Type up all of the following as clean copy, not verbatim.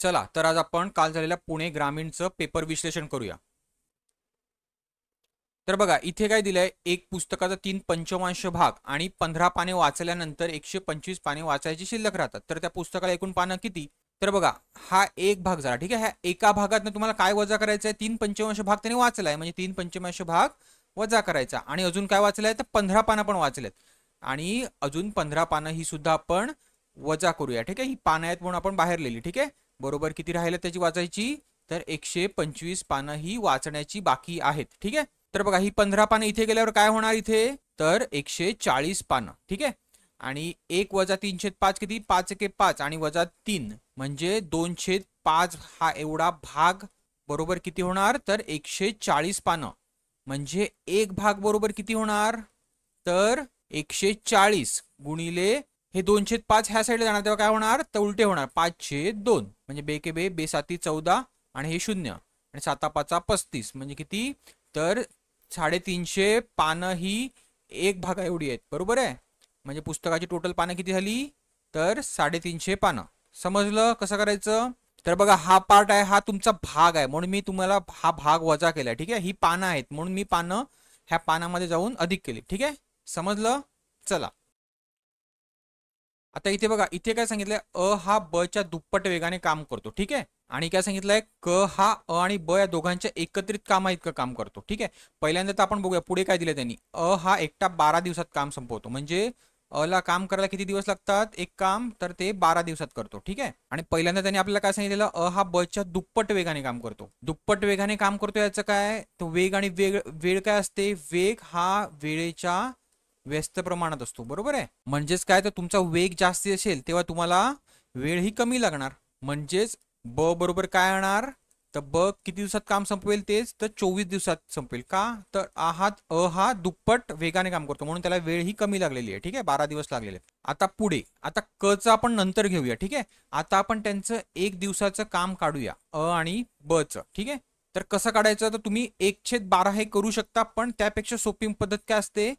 चला तर आज आपण काल झालेल्या पुणे ग्रामीणचं पेपर विश्लेषण करूया. तर बघा इथे काय दिलंय, एक पुस्तकाचा 3/5 भाग आणि 15 पाने वाचल्यानंतर 125 पाने वाचायची शिल्लक राहतात. तर त्या पुस्तकाला एकूण पानं किती? तर बघा हा एक भाग झाला, ठीक आहे. ह्या एका भागात तुम्हाला काय वजा करायचं आहे? 3/5 भाग त्याने वाचलाय म्हणजे 3/5 भाग वजा करायचा. आणि अजून काय वाचलंय तर 15 पानं पण वाचलेत आणि अजून 15 पानं ही सुद्धा आपण वजा करूया, ठीक आहे. ही पानं आहेत म्हणून आपण बाहेर लिहिली, ठीक आहे. बरोबर किती राहिले त्याची वाचायची? तर 125 पानं ही वाचण्याची बाकी आहेत, ठीक आहे. तर बघा ही 15 पानं इथे गेल्यावर काय होणार? इथे तर 140 पानं, ठीक आहे. आणि 1 वजा 3/5 किती? 5 × 5 आणि वजा 3 म्हणजे 2/5 हा एवढा भाग बरोबर किती होणार? तर 140 पानं. म्हणजे एक भाग बरोबर किती होणार? तर 140 गुणिले हे 2/5 ह्या साईडला जाणार तेव्हा काय होणार? तर उलटे होणार, 5/2 म्हणजे बे के बे, बे साती 14 आणि हे 0 आणि 7 × 5 = 35 म्हणजे किती? तर 350 पानं ही एक भागा एवढी आहेत, बरोबर आहे. म्हणजे पुस्तकाची टोटल पानं किती झाली? तर 350 पानं. समजलं कसं करायचं? तर बघा हा पार्ट आहे, हा तुमचा भाग आहे म्हणून मी तुम्हाला हा भाग वजा केला, ठीक आहे. ही पानं आहेत म्हणून मी पानं ह्या पानामध्ये जाऊन अधिक केली, ठीक आहे. समजलं? चला आता इथे बघा, इथे काय सांगितलंय? अ हा ब च्या दुप्पट वेगाने काम करतो, ठीक आहे. आणि काय सांगितलंय? क हा अ आणि ब या दोघांच्या एकत्रित कामा इतकं काम करतो, ठीक आहे. पहिल्यांदा तर आपण बघूया पुढे काय दिलं त्यांनी. अ हा एकटा 12 दिवसात काम संपवतो. म्हणजे अ ला काम करायला किती दिवस लागतात? एक काम तर ते 12 दिवसात करतो, ठीक आहे. आणि पहिल्यांदा त्यांनी आपल्याला काय सांगितलेलं? अ हा ब च्या दुप्पट वेगाने काम करतो. दुप्पट वेगाने काम करतो याचं काय? तो वेग आणि वेळ काय असते? वेग हा वेळेच्या व्यस्त प्रमाणात असतो, बरोबर आहे. म्हणजेच काय, तर तुमचा वेग जास्ती असेल तेव्हा तुम्हाला वेळ ही कमी लागणार. म्हणजेच ब बरोबर काय येणार? तर ब किती दिवसात काम संपवेल? तेच तर 24 दिवसात संपवेल. का? तर अ हा दुप्पट वेगाने काम करतो म्हणून त्याला वेळ ही कमी लागलेली आहे, ठीक आहे. 12 दिवस लागलेले आहेत. आता पुढे, आता क चं आपण नंतर घेऊया, ठीक आहे. आता आपण त्यांचं एक दिवसाचं काम काढूया, अ आणि ब चं, ठीक आहे. तर कसं काढायचं? तर तुम्ही 1/12 हे करू शकता, पण त्यापेक्षा सोपी पद्धत काय असते?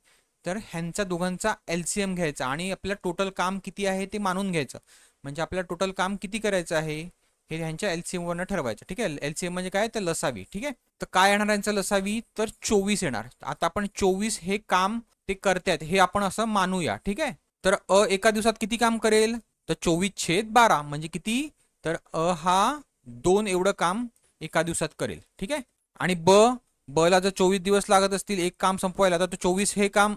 तर ह्यांचा दोघांचा एलसीएम घ्यायचा आणि आपलं टोटल काम किती आहे ते मानून घ्यायचं. म्हणजे आपल्याला टोटल काम किती करायचं आहे हे ह्यांच्या एलसीएम वरनं ठरवायचं, ठीक आहे. एलसीएम म्हणजे काय? तर लसावी, ठीक आहे. तर काय येणार यांचं लसावी? तर 24 येणार. आता आपण 24 हे काम ते करतात हे आपण असं मानूया, ठीक आहे. तर अ एका दिवसात किती काम करेल? तर 24/12 म्हणजे किती? तर अ हा 2 एवढं काम एका दिवसात करेल, ठीक आहे. आणि ब ला जर 24 दिवस लागत असतील एक काम संपवायला, तर 24 हे काम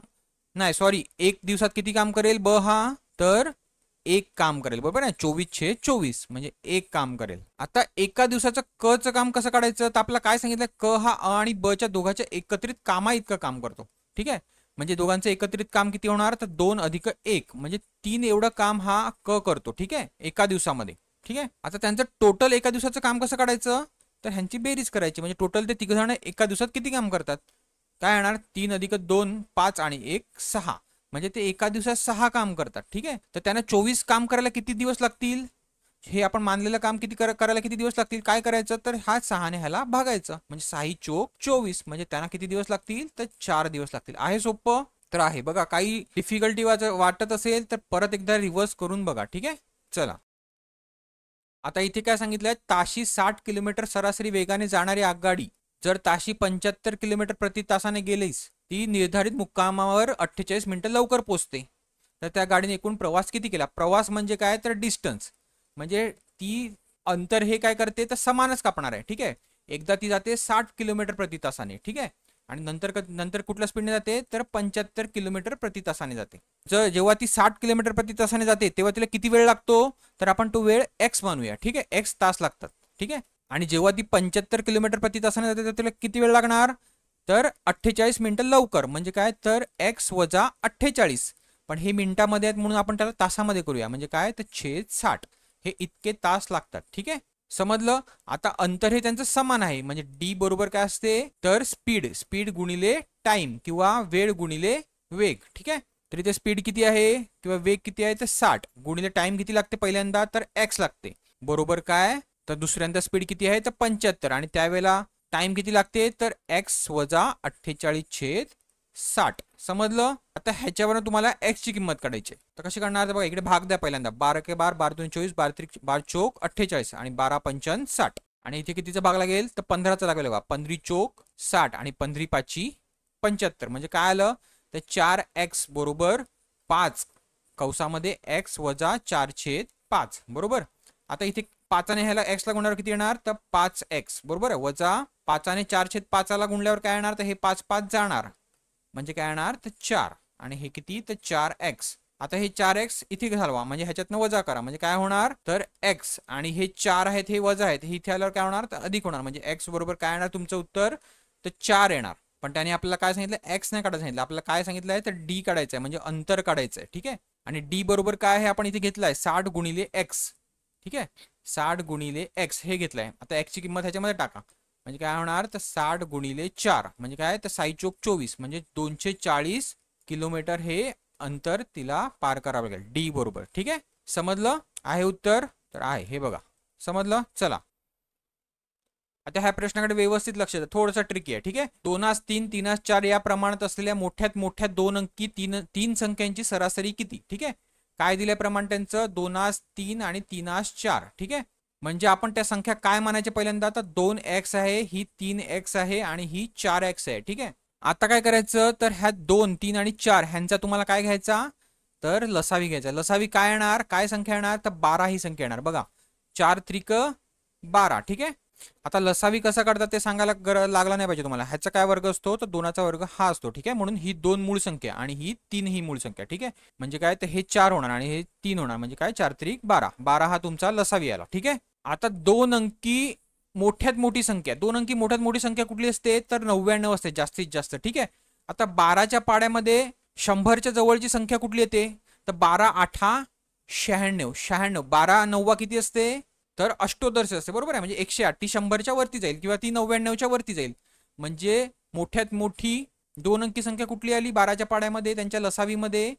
नाही, सॉरी, एक दिवसात किती काम करेल ब हा? तर एक काम करेल, बरोबर आहे. 24/24 म्हणजे एक काम करेल. आता एका दिवसाचं क चं काम कसं काढायचं? तर आपल्याला काय सांगितलं? क हा अ आणि ब च्या दोघांच्या एकत्रित कामा इतकं काम करतो, ठीक आहे. म्हणजे दोघांचं एकत्रित काम किती होणार? तर 2+1 म्हणजे 3 एवढं काम हा क करतो, ठीक आहे, एका दिवसामध्ये, ठीक आहे. आता त्यांचं टोटल एका दिवसाचं काम कसं काढायचं? तर ह्यांची बेरीज करायची. म्हणजे टोटल ते तिघ जण एका दिवसात किती काम करतात? काय येणार? 3+2 5 आणि 1 6 म्हणजे ते एका दिवसात 6 काम करतात, ठीक आहे. तर त्यांना 24 काम करायला किती दिवस लागतील? हे आपण मानलेलं काम किती करायला किती दिवस लागतील? काय करायचं? तर हा 6 ने ह्याला भागायचं म्हणजे 6×4 = 24 म्हणजे त्यांना किती दिवस लागतील? तर 4 दिवस लागतील. आहे सोपं? तर आहे. बघा काही डिफिकल्टी वाटत असेल तर परत एकदा रिव्हर्स करून बघा, ठीक आहे. चला आता इथे काय सांगितलंय? ताशी 60 किलोमीटर सरासरी वेगाने जाणारी आगगाडी जर ताशी 75 किलोमीटर प्रति तासाने गेलीस, ती निर्धारित मुक्कामावर 48 मिनिटं लवकर पोहोचते. तर त्या गाडीने एकूण प्रवास किती केला? प्रवास म्हणजे काय? तर डिस्टन्स म्हणजे ती अंतर हे काय करते? तर समानच कापणार आहे, ठीक आहे. एकदा ती जाते 60 किलोमीटर प्रति तासाने, ठीक आहे. आणि नंतर कुठल्या स्पीडने जाते? तर 75 किलोमीटर प्रति तासाने जाते. जेव्हा ती 60 किलोमीटर प्रति तासाने जाते तेव्हा तिला किती वेळ लागतो? तर आपण तो वेळ एक्स मानूया, ठीक आहे. एक्स तास लागतात, ठीक आहे. आणि जेव्हा ती 75 किलोमीटर प्रति तासाने जाते तर तिला किती वेळ लागणार? तर 48 मिनिटं लवकर म्हणजे काय? तर एक्स वजा 48. पण हे मिनिटामध्ये आहेत म्हणून आपण त्याला तासामध्ये करूया म्हणजे काय? तर छेद 60 हे इतके तास लागतात, ठीक आहे. समजलं? आता अंतर हे त्यांचं समान आहे म्हणजे डी बरोबर काय असते? तर स्पीड गुणिले टाइम किंवा वेळ गुणिले वेग, ठीक आहे. तर इथे स्पीड किती आहे किंवा वेग किती आहे? तर 60 गुणिले टाइम किती लागते पहिल्यांदा? तर एक्स लागते, बरोबर काय? तर दुसऱ्यांदा स्पीड किती आहे? तर 75 आणि त्यावेळेला टाइम किती लागते? तर एक्स वजा 48 छेद 60. समजलं? आता ह्याच्यावर तुम्हाला x ची किंमत काढायची आहे. तर कशी काढणार? बघा इकडे भाग द्या पहिल्यांदा. 12 के 12, 12 दूनी 24, 12 त्रिक 12 चौक 48 आणि 12 पंचावन्न 60. आणि इथे कितीचा भाग लागेल? तर 15चा लागेल बघा. 15 चौक 60 आणि 15 पाची 75. म्हणजे काय आलं? तर 4x बरोबर 5 कंसामध्ये x वजा 4/5 बरोबर. आता इथे 5 ने ह्याला x ला गुणल्यावर किती येणार? तर 5x बरोबर वजा 5 ने 4/5 ला गुणल्यावर काय येणार? तर हे 5 5 जाणार म्हणजे काय येणार? तर 4 आणि हे किती? तर 4x. आता हे 4x इथे घालवा म्हणजे ह्याच्यातनं वजा करा म्हणजे काय होणार? तर x आणि हे 4 आहेत हे वजा आहेत हे इथे आल्यावर काय होणार? तर अधिक होणार म्हणजे x बरोबर काय येणार तुमचं उत्तर? तर 4 येणार. पण त्याने आपल्याला काय सांगितलं? x नाही काढायला सांगितलं. आपल्याला काय सांगितलंय? तर d काढायचं आहे म्हणजे अंतर काढायचं आहे. ठीक आहे. आणि d बरोबर काय आहे आपण इथे घेतलाय? 60 गुणिले x. ठीक आहे. 60 गुणिले x हे घेतलंय. आता x ची किंमत ह्याच्यामध्ये टाका म्हणजे काय होणार? तर 60 गुणिले 4 म्हणजे काय? तर 6 चोक 24 म्हणजे 240 किलोमीटर हे अंतर तिला पार करावं लागेल डी बरोबर. ठीक आहे. समजलं? आहे उत्तर? तर आहे हे बघा. समजलं? चला आता ह्या प्रश्नाकडे व्यवस्थित लक्ष द्या. थोडंसं ट्रिकी आहे. ठीक आहे. 2-3 3-4 या प्रमाणात असलेल्या मोठ्यात मोठ्या 2 अंकी तीन संख्यांची सरासरी किती? ठीक आहे. काय दिलंय प्रमाण त्यांचं? 2-3 आणि 3-4. ठीक आहे. म्हणजे आपण त्या संख्या काय मानायच्या पहिल्यांदा? तर 2x आहे, ही 3x आहे आणि ही 4x आहे. ठीक आहे. आता काय करायचं? तर ह्या 2, 3 आणि 4 ह्यांचा तुम्हाला काय घ्यायचा? तर लसावी घ्यायचा. लसावी काय येणार? काय संख्या येणार? तर 12 ही संख्या येणार. बघा 4 त्रिक 12. ठीक आहे. आता लसावी कसा काढतात ते सांगायला लागला नाही पाहिजे तुम्हाला. ह्याचा काय वर्ग असतो? तर 2चा वर्ग हा असतो. ठीक आहे. म्हणून ही 2 मूळ संख्या आणि ही 3 ही मूळ संख्या. ठीक आहे. म्हणजे काय? तर हे 4 होणार आणि हे 3 होणार म्हणजे काय? 4 त्रिक 12. 12 हा तुमचा लसावी आला. ठीक आहे. आता 2 अंकी मोठ्यात मोठी संख्या. 2 अंकी मोठ्यात मोठी संख्या कुठली असते? तर 99 असते जास्तीत जास्त. ठीक आहे. आता 12च्या पाड्यामध्ये 100च्या जवळची संख्या कुठली येते? तर 12 8 96. 96. 12 9 किती असते? तर अष्टोदर्श असते बरोबर आहे. म्हणजे 108 ती 100च्या वरती जाईल किंवा ती 99च्या वरती जाईल. म्हणजे मोठ्यात मोठी 2 अंकी संख्या कुठली आली 12च्या पाड्यामध्ये त्यांच्या लसावीमध्ये?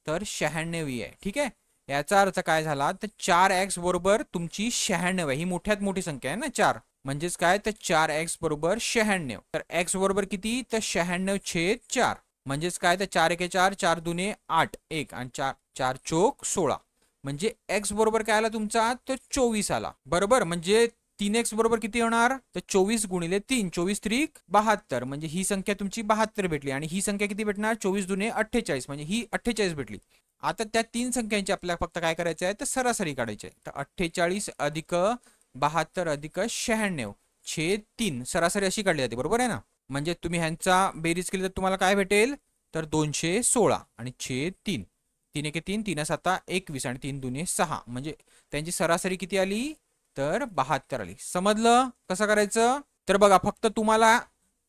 तर 96 आहे. ठीक आहे. याचा अर्थ काय झाला? तर 4x बरोबर तुमची 96 आहे. ही मोठ्यात मोठी संख्या आहे ना 4. म्हणजेच काय? तर 4x बरोबर 96. तर x बरोबर किती? तर 96/4. म्हणजेच काय? तर 4 1 4 4 2 8 1 आणि 4 चोक 16. म्हणजे x बरोबर काय आला तुमचा? तर 24 आला बरोबर. म्हणजे 3x बरोबर किती होणार? तर 24 गुणिले 3 24 त्रिक 72 म्हणजे ही संख्या तुमची 72 भेटली आणि ही संख्या किती भेटणार? 24 दुने 48 म्हणजे ही 48 भेटली. आता त्या तीन संख्यांची आपल्याला फक्त काय करायचं आहे? तर सरासरी काढायची आहे. तर 48 अधिक 72 अधिक 96 छेद 3 सरासरी अशी काढली जाते बरोबर आहे ना. म्हणजे तुम्ही ह्यांचा बेरीज केली तर तुम्हाला काय भेटेल? तर 216 आणि छेद 3. 3 1 3 3 7 21 आणि 3 2 6 म्हणजे त्यांची सरासरी किती आली? तर 72 आली. समजलं कसं करायचं? तर बघा फक्त तुम्हाला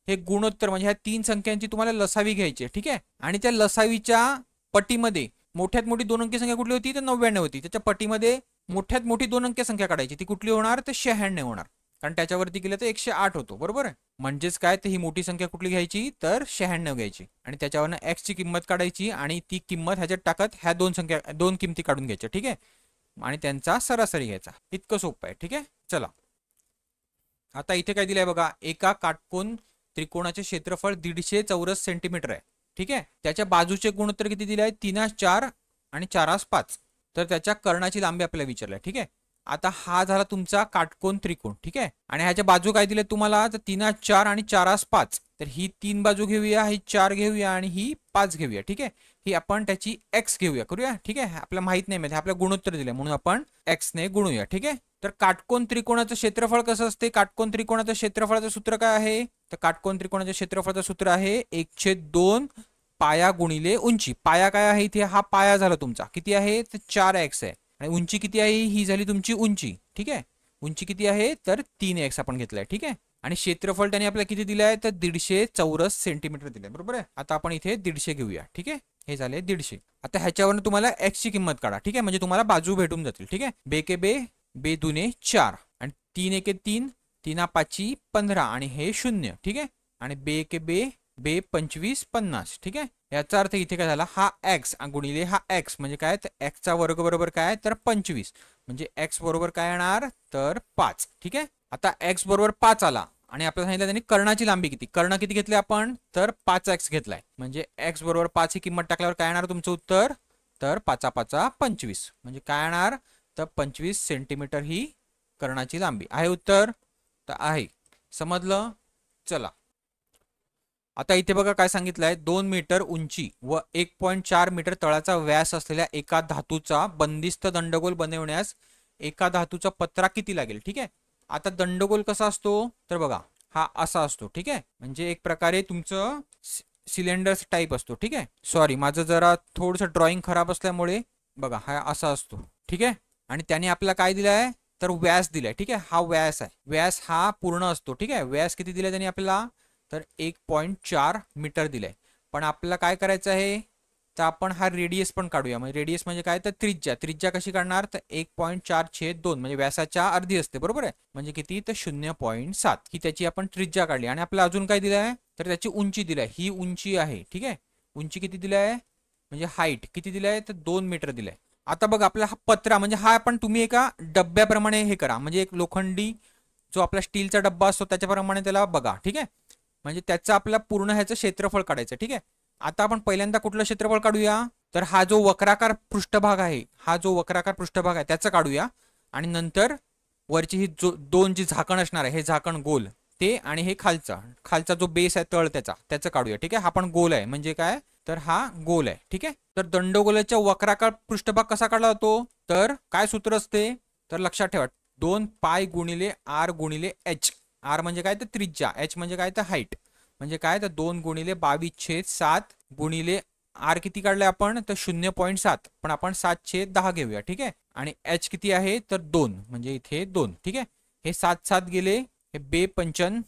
हे गुणोत्तर म्हणजे ह्या तीन संख्यांची तुम्हाला लसावी घ्यायची आहे. ठीक आहे. आणि त्या लसावीच्या पटीमध्ये मोठ्यात मोठी 2 अंकी संख्या कुठली होती? तर 99 होती. त्याच्या पटीमध्ये मोठ्यात मोठी 2 अंकी संख्या काढायची. ती कुठली होणार? तर 96 होणार. कारण त्याच्यावरती केलं तर 108 होतो बरोबर आहे. म्हणजेच काय? तर ही मोठी संख्या कुठली घ्यायची? तर 96 घ्यायची आणि त्याच्यावरनं x ची किंमत काढायची आणि ती किंमत ह्याच्यात टाकत ह्या दोन किमती काढून घ्यायच्या. ठीक आहे. आणि त्यांचा सरासरी घ्यायचा. इतकं सोपं आहे. ठीक आहे. चला आता इथे काय दिलंय बघा. एका काटकोन त्रिकोणाचे क्षेत्रफळ 150 चौरस सेंटीमीटर आहे. ठीक आहे. त्याच्या बाजूचे गुणोत्तर किती दिले आहे? 3-4 आणि 4-5. तर त्याच्या कर्णाची लांबी आपल्याला विचारली. ठीक आहे. आता हा झाला तुमचा काटकोन त्रिकोण. ठीक आहे. आणि ह्याच्या बाजू काय दिले तुम्हाला? तर 3-4 आणि 4-5. तर ही 3 बाजू घेऊया, ही 4 घेऊया आणि ही 5 घेऊया. ठीक आहे. ही आपण त्याची x घेऊया करूया. ठीक आहे. आपल्याला माहित नाही माहिती आपल्या गुणोत्तर दिले म्हणून आपण x ने गुणूया. ठीक आहे. तर काटकोन त्रिकोणाचं क्षेत्रफळ कसं असते? काटकोन त्रिकोणाचं क्षेत्रफळाचं सूत्र काय आहे? तर काटकोन त्रिकोणाच्या क्षेत्रफळाचं सूत्र आहे 1/2 पाया गुणिले उंची. पाया काय आहे इथे? हा पाया झाला तुमचा. किती आहे? तर 4x आहे. आणि उंची किती आहे? ही झाली तुमची उंची. ठीक आहे. उंची किती आहे? तर 3x आपण घेतलाय. ठीक आहे. आणि क्षेत्रफळ त्याने आपल्याला किती दिलंय? तर 150 चौरस सेंटीमीटर दिलंय बरोबर आहे. आता आपण इथे 150 घेऊया. ठीक आहे. हे झाले 150. आता ह्याच्यावरून तुम्हाला x ची किंमत काढा. ठीक आहे. म्हणजे तुम्हाला बाजू भेटून जातील. ठीक आहे. बे के बे, बे दुने 4 आणि 3 1 3 3 5 15 आणि हे 0. ठीक आहे. आणि बे के बे, बे 25 50. ठीक आहे. याचा अर्थ इथे काय झाला? हा x गुणिले हा x म्हणजे काय? तर x चा वर्ग बरोबर काय? तर 25 म्हणजे x बरोबर काय येणार? तर 5. ठीक आहे. आता x बरोबर 5 आला आणि आपल्याला सांगितलं त्यांनी कर्णाची लांबी किती. कर्ण किती घेतले आपण, तर 5x घेतलाय. म्हणजे x बरोबर 5 ही किंमत टाकल्यावर काय येणार तुमचं उत्तर, तर 5 5 25. म्हणजे काय येणार, तर 25 सेंटीमीटर ही कर्णाची लांबी आहे. उत्तर तर आहे. समजलं. चला आता इथे बघा काय सांगितलंय, 2 मीटर उंची व 1.4 मीटर तळाचा व्यास असलेल्या एका धातूचा बंदिस्त दंडगोल बनवण्यास एका धातूचा पत्रा किती लागेल. ठीक आहे. आता दंडगोल कसा असतो, तर बघा हा असा असतो. ठीक आहे. म्हणजे एक प्रकारे तुमचं सिलेंडर टाईप असतो. ठीक आहे. सॉरी माझं जरा थोडंसं ड्रॉइंग खराब असल्यामुळे बघा हा असा असतो. ठीक आहे. आणि त्याने आपल्याला काय दिलंय, तर व्यास दिलाय. ठीक आहे. हा व्यास आहे. व्यास हा पूर्ण असतो. ठीक आहे. व्यास किती दिलाय त्यांनी आपल्याला, तर 1.4 मीटर दिलाय. पण आपल्याला काय करायचं आहे, तर आपण हा रेडियस पण काढूया. म्हणजे रेडियस म्हणजे काय, तर त्रिज्या. त्रिज्या कशी काढणार, तर 1.4/2 म्हणजे व्यासाच्या अर्धी असते. बरोबर आहे. म्हणजे किती, तर 0.7 ही त्याची आपण त्रिज्या काढली. आणि आपल्याला अजून काय दिलं आहे, तर त्याची उंची दिली आहे. ही उंची आहे. ठीक आहे. उंची किती दिली आहे, म्हणजे हाईट किती दिली आहे, तर 2 मीटर दिलंय. आता बघ आपला हा पत्रा, म्हणजे हा आपण तुम्ही एका डब्याप्रमाणे हे करा. म्हणजे एक लोखंडी जो आपला स्टीलचा डब्बा असतो त्याच्याप्रमाणे त्याला बघा. ठीक आहे. म्हणजे त्याचं आपल्याला पूर्ण ह्याचं क्षेत्रफळ काढायचं. ठीक आहे. आता आपण पहिल्यांदा कुठलं क्षेत्रफळ काढूया, तर हा जो वक्राकार पृष्ठभाग आहे, हा जो वक्राकार पृष्ठभाग आहे त्याचं काढूया. आणि नंतर वरची ही दोन जी झाकण असणार आहे, हे झाकण गोल ते, आणि हे खालचा जो बेस आहे तळ त्याचं काढूया. ठीक आहे. हा पण गोल आहे. म्हणजे काय, तर हा गोल आहे. ठीक आहे. तर दंडगोलाच्या वक्राकार पृष्ठभाग कसा काढला जातो, तर काय सूत्र असते, तर लक्षात ठेवा 2 पाय गुणिले आर गुणिले एच. आर म्हणजे काय, तर त्रिज्या. एच म्हणजे काय, तर हाईट. म्हणजे काय, तर 2 गुणिले 22/7 गुणिले आर किती काढले आपण, तर 0.7, पण आपण 7/10 घेऊया. ठीक आहे. आणि एच किती आहे, तर 2, म्हणजे इथे 2. ठीक आहे. हे 7 गेले, हे 2×5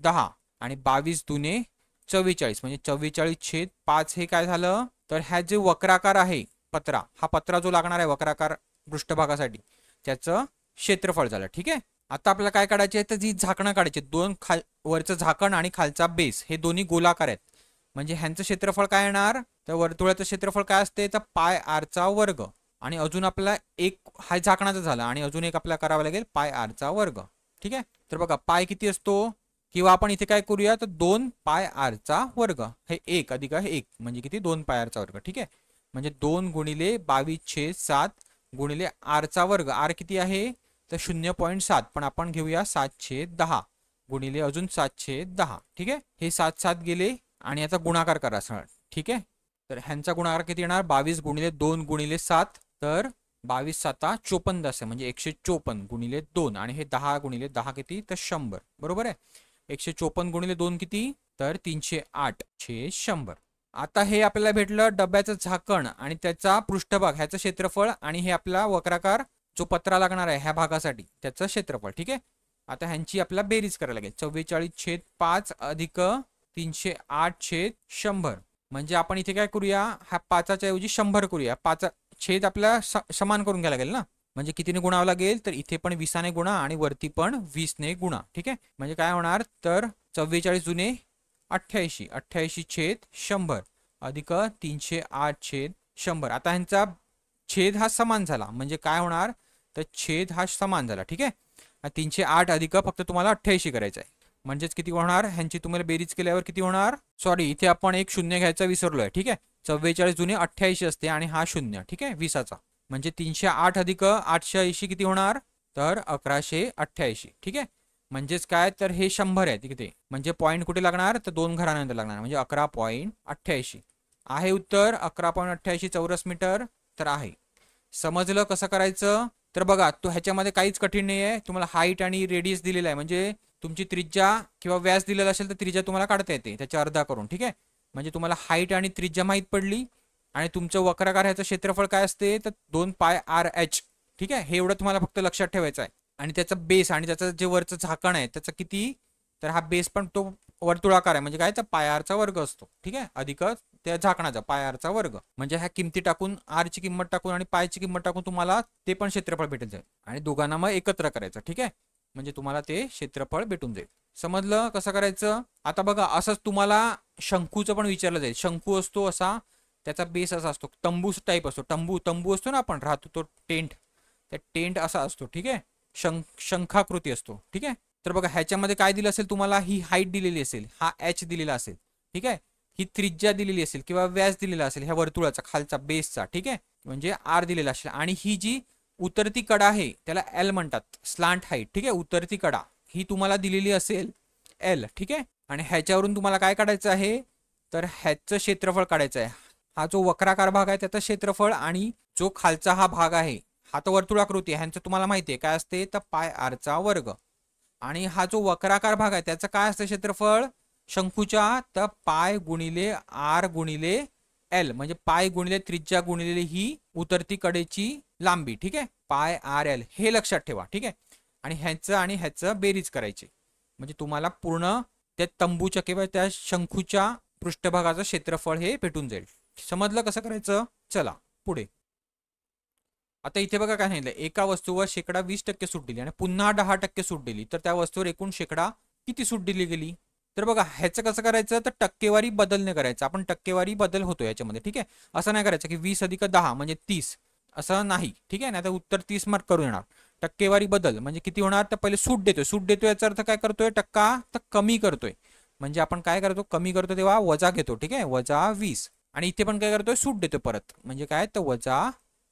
= 10 आणि 22 दुने 44, म्हणजे 44/5 हे काय झालं, तर ह्या जे वक्राकार आहे पत्रा, हा पत्रा जो लागणार आहे वक्राकार पृष्ठभागासाठी त्याचं क्षेत्रफळ झालं. ठीक आहे. आता आपल्याला काय काढायचे आहे, तर जी झाकणं काढायची. दोन वरचं झाकण आणि खालचा बेस हे दोन्ही गोलाकार आहेत. म्हणजे ह्यांचं क्षेत्रफळ काय येणार, तर वर्तुळाचं क्षेत्रफळ काय असते, तर πr². आणि अजून आपल्याला एक हा झाकणाचा झाला आणि अजून एक आपल्याला करावं लागेल πr². ठीक आहे. तर बघा पाय किती असतो, किंवा आपण इथे काय करूया, तर 2πr². हे 1 अधिक हे 1 म्हणजे किती, 2πr². ठीक आहे. म्हणजे 2 गुणिले 22/7 गुणिले r². आर किती आहे, तर 0.7, पण आपण घेऊया 7/10 गुणिले अजून 7/10. ठीक आहे. हे 7 गेले आणि याचा गुणाकार करा सरळ. ठीक आहे. तर ह्यांचा गुणाकार किती येणार, 22 गुणिले 2 गुणिले 7, तर 22×7 = 54 म्हणजे 154 गुणिले 2, आणि हे 10 गुणिले 10 किती, तर 100. बरोबर आहे. 154 गुणिले 2 किती, तर 308/100. आता हे आपल्याला भेटलं डब्याचं झाकण आणि त्याचा पृष्ठभाग ह्याचं क्षेत्रफळ, आणि हे आपला वक्राकार जो पत्रा लागणार आहे ह्या भागासाठी त्याचं क्षेत्रफळ. ठीक आहे. आता ह्यांची आपल्याला बेरीज करायला लागेल. 44/5 अधिक 308/100. म्हणजे आपण इथे काय करूया, हा 5च्या ऐवजी 100 करूया. 5 छेद आपल्याला समान करून घ्यायला लागेल ना. म्हणजे कितीने गुणावं लागेल, तर इथे पण 20ने गुणा आणि वरती पण 20ने गुणा. ठीक आहे. म्हणजे काय होणार, तर 44 जुने 88, 88/100 अधिक 308/100. आता ह्यांचा छेद हा समान झाला. म्हणजे काय होणार, तर छेद हा समान झाला. ठीक आहे. 308 अधिक फक्त तुम्हाला 88 करायचं आहे. म्हणजेच किती होणार, ह्यांची तुम्हाला बेरीज केल्यावर किती होणार, सॉरी इथे आपण एक शून्य घ्यायचा विसरलोय. ठीक आहे. 44 जुने 88 असते आणि हा शून्य. ठीक आहे, 20चा. म्हणजे 308 अधिक 880 किती होणार, तर 1188. ठीक आहे. म्हणजेच काय, तर हे 100 आहे तिथे. म्हणजे पॉईंट कुठे लागणार, तर 2 घरानंतर लागणार. म्हणजे 11.88 आहे उत्तर. 11.88 चौरस मीटर तर आहे. समजलं कसं करायचं, तर बघा तो ह्याच्यामध्ये काहीच कठीण नाही आहे. तुम्हाला हाईट आणि रेडियस दिलेला आहे. म्हणजे तुमची त्रिज्या किंवा व्यास दिलेला असेल तर त्रिज्या तुम्हाला काढता येते त्याच्या अर्धा करून. ठीक आहे. म्हणजे तुम्हाला हाईट आणि त्रिज्या माहीत पडली, आणि तुमचं वक्राकार ह्याचं क्षेत्रफळ काय असते, तर 2πrh. ठीक आहे. हे एवढं तुम्हाला फक्त लक्षात ठेवायचं आहे. आणि त्याचा बेस आणि त्याचं जे वरचं झाकण आहे त्याचं किती, तर हा बेस पण तो वर्तुळाकार आहे. म्हणजे काय, तर πr² असतो. ठीक आहे. अधिक त्या झाकणाचा πr². म्हणजे ह्या किमती टाकून, आर ची किंमत टाकून आणि पायची किंमत टाकून तुम्हाला ते पण क्षेत्रफळ भेटून जाईल. आणि दोघांना मग एकत्र करायचं. ठीक आहे. म्हणजे तुम्हाला ते क्षेत्रफळ भेटून जाईल. समजलं कसं करायचं. आता बघा असंच तुम्हाला शंकूचं पण विचारलं जाईल. शंकू असतो असा, त्याचा बेस असा असतो, तंबू टाईप असतो. तंबू असतो ना आपण राहतो तो टेंट, त्या टेंट असा असतो. ठीक आहे. शंखाकृती असतो. ठीक आहे. तर बघा ह्याच्यामध्ये काय दिलं असेल तुम्हाला, ही हाईट दिलेली असेल, हा एच दिलेला असेल, ठीक आहे, ही त्रिज्या दिलेली असेल किंवा व्यास दिलेला असेल ह्या वर्तुळाचा खालचा बेसचा, ठीक आहे, म्हणजे आर दिलेला असेल, आणि ही जी उतरती कडा आहे त्याला एल म्हणतात, स्लांट हाईट, ठीक आहे, उतरती कडा ही तुम्हाला दिलेली असेल एल, ठीक आहे, आणि ह्याच्यावरून तुम्हाला काय काढायचं आहे, तर ह्याचं क्षेत्रफळ काढायचं आहे. हा जो वक्राकार भाग आहे त्याचं क्षेत्रफळ, आणि जो खालचा हा भाग आहे हा तर वर्तुळाकृती आहे, ह्यांचं तुम्हाला माहिती आहे काय असते, तर पाय आरचा वर्ग, आणि हा जो वक्राकार भाग आहे त्याचं काय असतं क्षेत्रफळ शंकूच्या, तर पाय गुणिले आर गुणिले एल, म्हणजे पाय गुणिले त्रिज्या गुणिले ही उतरती कडेची लांबी, ठीक आहे, पाय आर एल हे लक्षात ठेवा, ठीक आहे, आणि ह्याचं आणि ह्याचं बेरीज करायची, म्हणजे तुम्हाला पूर्ण त्या तंबूच्या किंवा त्या शंकूच्या पृष्ठभागाचं क्षेत्रफळ हे भेटून जाईल. समजलं कसं करायचं? चला पुढे. आता इथे बघा काय सांगितलं, एका वस्तूवर शेकडा 20% सूट दिली आणि पुन्हा 10% सूट दिली, तर त्या वस्तूवर एकूण शेकडा किती सूट दिली गेली? तर बघा ह्याचं कसं करायचं, तर टक्केवारी बदलणे करायचं. आपण टक्केवारी बदल होतो याच्यामध्ये, ठीक आहे, असं नाही करायचं की 20 अधिक 10 म्हणजे 30, असं नाही, ठीक आहे, नाही तर उत्तर 30 मार्क करून येणार. टक्केवारी बदल म्हणजे किती होणार, तर पहिले सूट देतोय, सूट देतोय याचा अर्थ काय करतोय, टक्का तर कमी करतोय, म्हणजे आपण काय करतो, कमी करतो तेव्हा वजा घेतो, ठीक आहे, वजा 20, आणि इथे पण काय करतोय, सूट देतोय परत, म्हणजे काय, तर वजा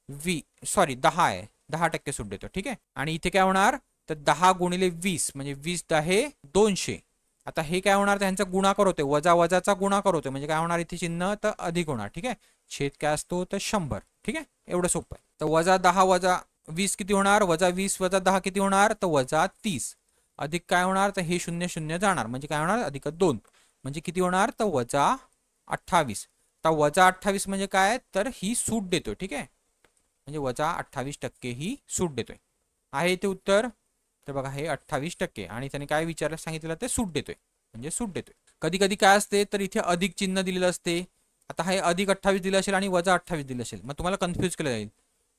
10 आहे, 10% सूट देतो, ठीक आहे, आणि इथे काय होणार, तर 10 गुणिले 20 म्हणजे 20 10 200. आता हे काय होणार, त्यांचा गुणाकार होते, वजा वजाचा गुणाकार होतो, म्हणजे काय होणार इथे चिन्ह तर अधिक होणार, ठीक आहे, छेद काय असतो तर 100, ठीक आहे, एवढं सोपं आहे. तर वजा 10 वजा 20 किती होणार, वजा 20 वजा 10 किती होणार, तर वजा 30, अधिक काय होणार, तर हे 0 0 जाणार, म्हणजे काय होणार, अधिक 2 म्हणजे किती होणार, तर वजा 28. तर वजा 28 म्हणजे काय, तर ही सूट देतो, ठीक आहे, म्हणजे वजा 28% ही सूट देतोय. आहे ते उत्तर, तर बघा हे 28%, आणि त्याने काय विचारायला सांगितलं, ते सूट देतोय, म्हणजे सूट देतोय. कधी कधी काय असते, तर इथे अधिक चिन्ह दिलेलं असते, आता हे अधिक 28 दिलं असेल आणि वजा 28 दिलं असेल, मग तुम्हाला कन्फ्यूज केलं जाईल,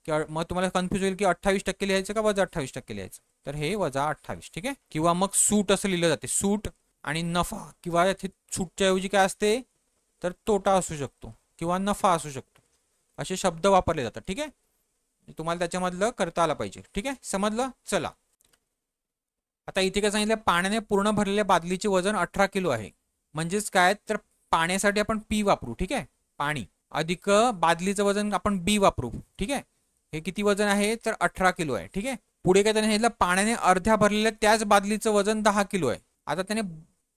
की मग तुम्हाला कन्फ्यूज होईल की 28% लिहायचं का वजा 28% लिहायचं, तर हे वजा 28, ठीक आहे, किंवा मग सूट असं लिहिलं जाते, सूट आणि नफा, किंवा इथे सूटच्या ऐवजी काय असते, तर तोटा असू शकतो किंवा नफा असू शकतो, असे शब्द वापरले जातात, ठीक आहे, तुम्हाला त्याच्यामधलं करता आलं पाहिजे, ठीक आहे, समजलं. चला आता इथे काय सांगितलं, पाण्याने पूर्ण भरलेल्या बादलीचे वजन 18 किलो आहे, म्हणजेच काय, तर पाण्यासाठी आपण पी वापरू, ठीक आहे, पाणी अधिक बादलीचं वजन आपण बी वापरू, ठीक आहे, हे किती वजन आहे, तर 18 किलो आहे, ठीक आहे. पुढे काय त्याने सांगितलं, पाण्याने अर्ध्या भरलेल्या त्याच बादलीचं वजन 10 किलो आहे. आता त्याने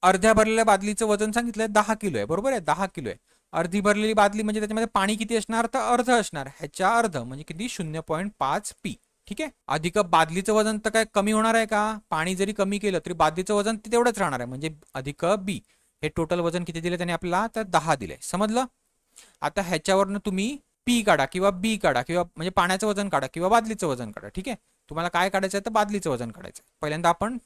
अर्ध्या भरलेल्या बादलीचं वजन सांगितलंय 10 किलो आहे, बरोबर आहे, 10 किलो आहे. अर्धी भरलेली बादली म्हणजे त्याच्यामध्ये पाणी किती असणार, तर अर्ध असणार, ह्याच्या अर्ध म्हणजे किती 0.5 पी, ठीक आहे, अधिक बादलीचं वजन तर काय कमी होणार आहे का, पाणी जरी कमी केलं तरी बादलीचं वजन तेवढंच राहणार आहे, म्हणजे अधिक बी, हे टोटल वजन किती दिले त्याने आपल्याला, तर 10 दिले, समजलं. आता ह्याच्यावरनं तुम्ही पी काढा किंवा बी काढा, किंवा म्हणजे पाण्याचं वजन काढा किंवा बादलीचं वजन काढा, ठीक आहे, तुम्हाला काय काढायचं आहे, तर बादलीचं वजन काढायचं. पहिल्यांदा आपण